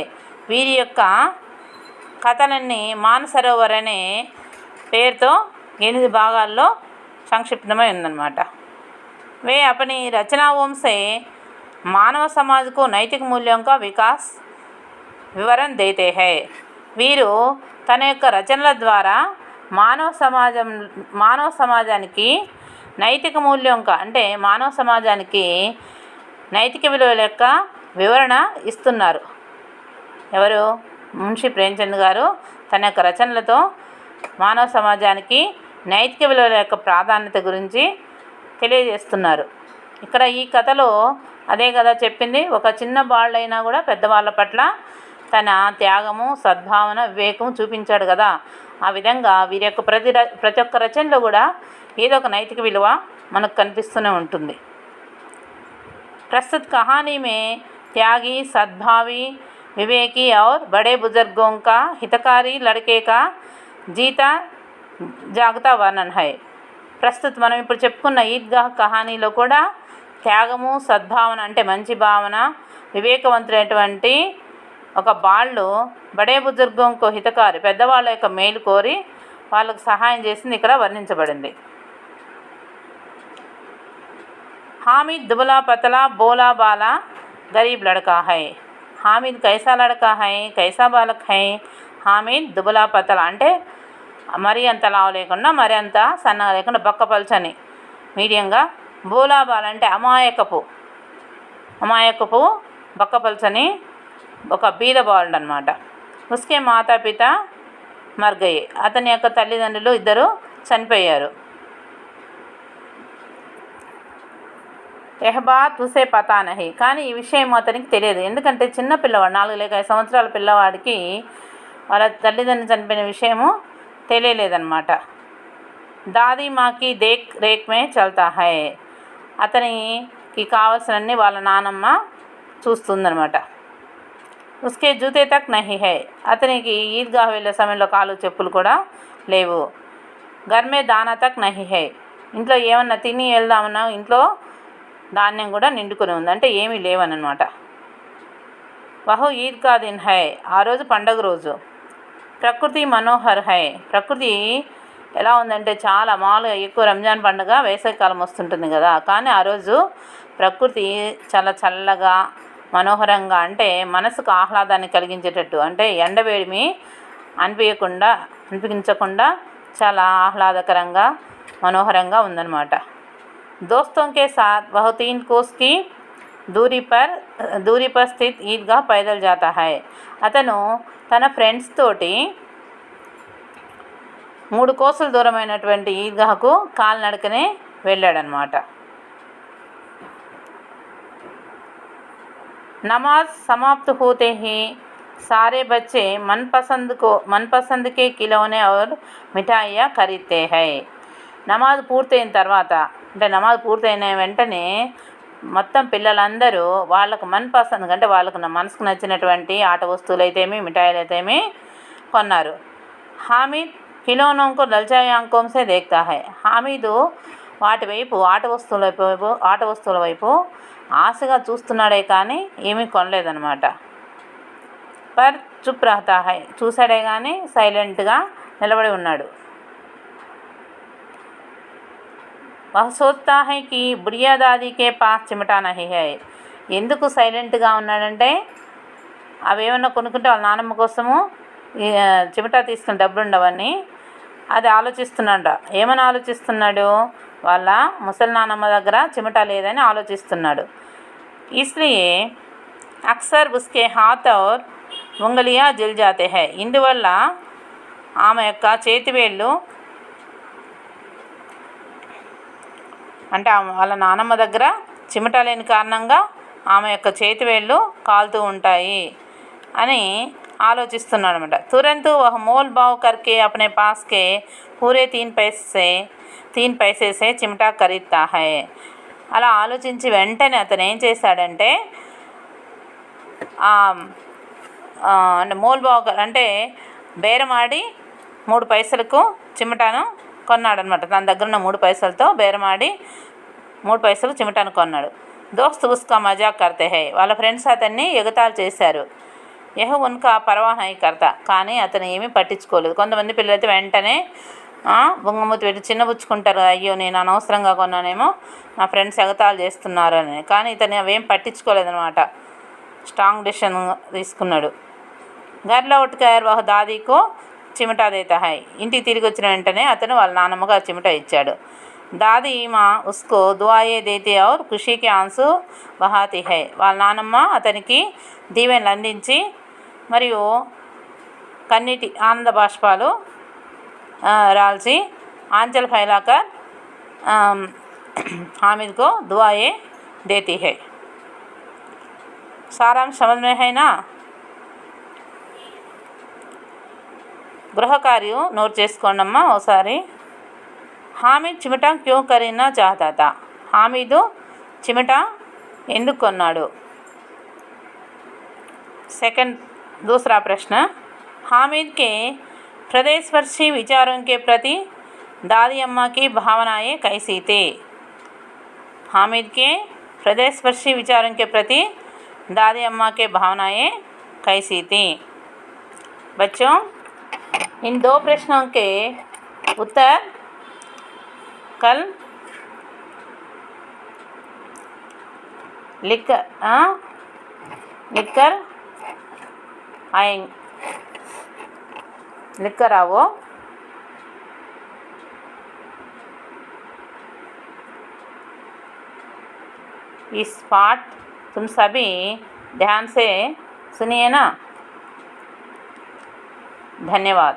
वीरी యొక్క కథలన్నీ మానసరోవర్ అనే పేరుతో 8 భాగాల్లో సంక్షిప్తమై ఉందన్నమాట। वे अपनी रचनाओं से मानव समाज को नैतिक मूल्यों का विकास विवरण देते हैं। వీరు తన యొక్క రచనల ద్వారా మానవ సమాజానికి నైతిక మూల్యం అంటే మానవ సమాజానికి నైతిక విలువల యొక్క వివరణ ఇస్తున్నారు. ఎవరు? మున్షి ప్రేమచంద్ గారు తన యొక్క రచనలతో మానవ సమాజానికి నైతిక విలువల యొక్క ప్రాధాన్యత గురించి తెలియజేస్తున్నారు. ఇక్కడ ఈ కథలో అదే కదా చెప్పింది, ఒక చిన్న బాళ్ళైనా కూడా పెద్దవాళ్ళ పట్ల తన త్యాగము, సద్భావన, వివేకము చూపించాడు కదా. ఆ విధంగా వీరి యొక్క ప్రతి ఒక్క రచనలో కూడా ఏదో ఒక నైతిక విలువ మనకు కనిపిస్తూనే ఉంటుంది. प्रस्तुत कहानी में त्यागी, सद्भावी, विवेकी और बड़े बुजुर्गों का हितकारी लड़के का जीता जागता वर्णन है। ప్రస్తుత మనం ఇప్పుడు చెప్పుకున్న ఈద్గాహ్ కహానీలో కూడా త్యాగము, సద్భావన అంటే మంచి భావన, వివేకవంతులైనటువంటి ఒక బాళ్ళు బడే బుజుర్గంకు హితకారి పెద్దవాళ్ళ యొక్క మేలు కోరి వాళ్ళకు సహాయం చేసింది ఇక్కడ వర్ణించబడింది. हामिद दुबला पतला बोला बाला गरीब लड़का है। हामिद कैसा लड़का है, कैसा बालक है? हामिद दुबला पतला అంటే మరి అంత లావు లేకుండా మరి అంత సన్నగా లేకుండా బక్కపల్చని మీడియంగా, బోలా బాల అంటే అమాయకపు బక్కపల్చని ఒక బీద బాలుడు అనమాట. ఉస్కే మాతాపిత మర్గయే, అతని యొక్క తల్లిదండ్రులు ఇద్దరు చనిపోయారు. ఎహబాత్ ఉసే పతా నహి, కానీ ఈ విషయం అతనికి తెలియదు. ఎందుకంటే చిన్న పిల్లవాడు, 4 లేక 5 సంవత్సరాల పిల్లవాడికి వాళ్ళ తల్లిదండ్రులు చనిపోయిన విషయము తెలియలేదన్నమాట. దాదీ మాకి దేక్ రేక్ మే చల్తా హై, అతనికి కావాల్సినన్ని వాళ్ళ నానమ్మ చూస్తుందన్నమాట. ఉస్కే జూతే తక్ నహి హై, అతనికి ఈద్గాహ్ వెళ్ళే సమయంలో కాలు చెప్పులు కూడా లేవు. గర్మే దానా తక్ నహి హై, ఇంట్లో ఏమన్నా తిని వెళ్దామన్నా ఇంట్లో ధాన్యం కూడా నిండుకొని ఉంది, అంటే ఏమీ లేవన్నమాట. వహు ఈద్ కా దిన్ హై, ఆ రోజు పండగ రోజు. ప్రకృతి మనోహర్ హై, ప్రకృతి ఎలా ఉందంటే చాలా మామూలుగా ఎక్కువ రంజాన్ పండుగ వేసవికాలం వస్తుంటుంది కదా, కానీ ఆ రోజు ప్రకృతి చాలా చల్లగా మనోహరంగా, అంటే మనసుకు ఆహ్లాదాన్ని కలిగించేటట్టు, అంటే ఎండవేడిమి అనిపించకుండా చాలా ఆహ్లాదకరంగా మనోహరంగా ఉందన్నమాట. दोस्तों के साथ वह 3 कोस की दूरी पर स्थित ईदगाह पैदल जाता है. అతను తన ఫ్రెండ్స్ తోటి 3 కోసుల దూరమైనటువంటి ఈద్గాహకు కాలినడకనే వెళ్ళాడనమాట. नमाज समाप्त होते ही सारे बच्चे मनपसंद के खिलौने और మిఠాయియా ఖరీదతే హై. నమాజ్ పూర్తయిన తర్వాత అంటే నమాజ్ పూర్తయిన వెంటనే మొత్తం పిల్లలందరూ వాళ్ళకు మనపసంద్ అంటే వాళ్ళకు మనసుకు నచ్చినటువంటి ఆట వస్తువులు అయితేమి మిఠాయిలు అయితేమి కొన్నారు. హామిద్ ఖిలౌనోं को ललचाए आंखों से देखता है. హామీదు వాటి వైపు ఆట వస్తువుల వైపు ఆశగా చూస్తున్నాడే కానీ ఏమీ కొనలేదన్నమాట. పర్ చుప్ రహతా హై. చూసాడే కానీ సైలెంట్గా నిలబడి ఉన్నాడు. వహ సోచ్తా హై కి బుడియా దాదీకే పాస్ చిమటా నహీ హై. ఎందుకు సైలెంట్గా ఉన్నాడంటే అవేమన్నా కొనుక్కుంటే వాళ్ళ నాన్నమ్మ కోసము చిమటా తీసుకుని డబ్బులు ఉండవని అది ఆలోచిస్తున్నాడు. ఏమని ఆలోచిస్తున్నాడు? వాళ్ళ ముసలి నాన్నమ్మ దగ్గర చిమటా లేదని ఆలోచిస్తున్నాడు. इसलिए अक्सर उसके हाथ और उंगलियां जल जाते हैं. ఇందువల్ల ఆమె యొక్క చేతివేళ్ళు అంటే వాళ్ళ నాన్నమ్మ దగ్గర చిమటా లేని కారణంగా ఆమె యొక్క చేతివేళ్ళు కాలుతూ ఉంటాయి అని ఆలోచిస్తున్నాడు అనమాట. तुरंत वह मोल भाव करके अपने पास के पूरे 3 पैसे से चिमटा खरीदता है. అలా ఆలోచించి వెంటనే అతను ఏం చేశాడంటే అంటే మోల్బావ్ అంటే బేరమాడి 3 పైసలకు చిమటాను కొన్నాడనమాట. తన దగ్గర ఉన్న 3 పైసలతో బేరమాడి 3 పైసలు చిమటాను కొన్నాడు. దోస్త్ ఉస్కా మజాక్ కర్తే హై. వాళ్ళ ఫ్రెండ్స్ అతన్ని ఎగతాళి చేశారు. యహ్ ఉన్కా పర్వా నహీ కర్తా. కానీ అతను ఏమీ పట్టించుకోలేదు. కొంతమంది పిల్లలైతే వెంటనే బొంగమూతి పెట్టి చిన్నబుచ్చుకుంటారు. అయ్యో నేను అనవసరంగా కొన్నానేమో నా ఫ్రెండ్స్ ఎగతాళి చేస్తున్నారు అని. కానీ ఇతను అవేం పట్టించుకోలేదనమాట. స్ట్రాంగ్ డిసిషన్ తీసుకున్నాడు. ఘర్లో ఉట్కర్ వహ దాదీకు చిమటా దేతా హై. ఇంటికి తిరిగి వచ్చిన వెంటనే అతను వాళ్ళ నాన్నమ్మగా చిమటా ఇచ్చాడు. దాదీ మా ఉస్కో దుఆయే దేతి ఔర్ ఖుషీకి ఆన్సు బహాతి హై. వాళ్ళ నాన్నమ్మ అతనికి దీవెనలు అందించి మరియు కన్నీటి ఆనంద బాష్పాలు రాల్చి आंचल फैलाकर हामिद को दुआएं देती है. सारांश समझ में है ना? गृह कार्य नोट చేసుకోండమ్మా ఒకసారి. హామిద్ చిమటా క్యూ ఖరీదనా చాహతా థా. హామిదు చిమటా ఎందుకు కొన్నాడు? दूसरा प्रश्न. हामिद के हृदयस्पर्शी विचारों के प्रति दादी अम्मा की भावनाएं कैसी थी? हामिद के हृदयस्पर्शी विचारों के प्रति दादी अम्मा के भावनाएं कैसी थी? बच्चों इन 2 प्रश्नों के उत्तर कल लिखकर आओ. इस पाठ तुम सभी ध्यान से सुनिए ना. धन्यवाद.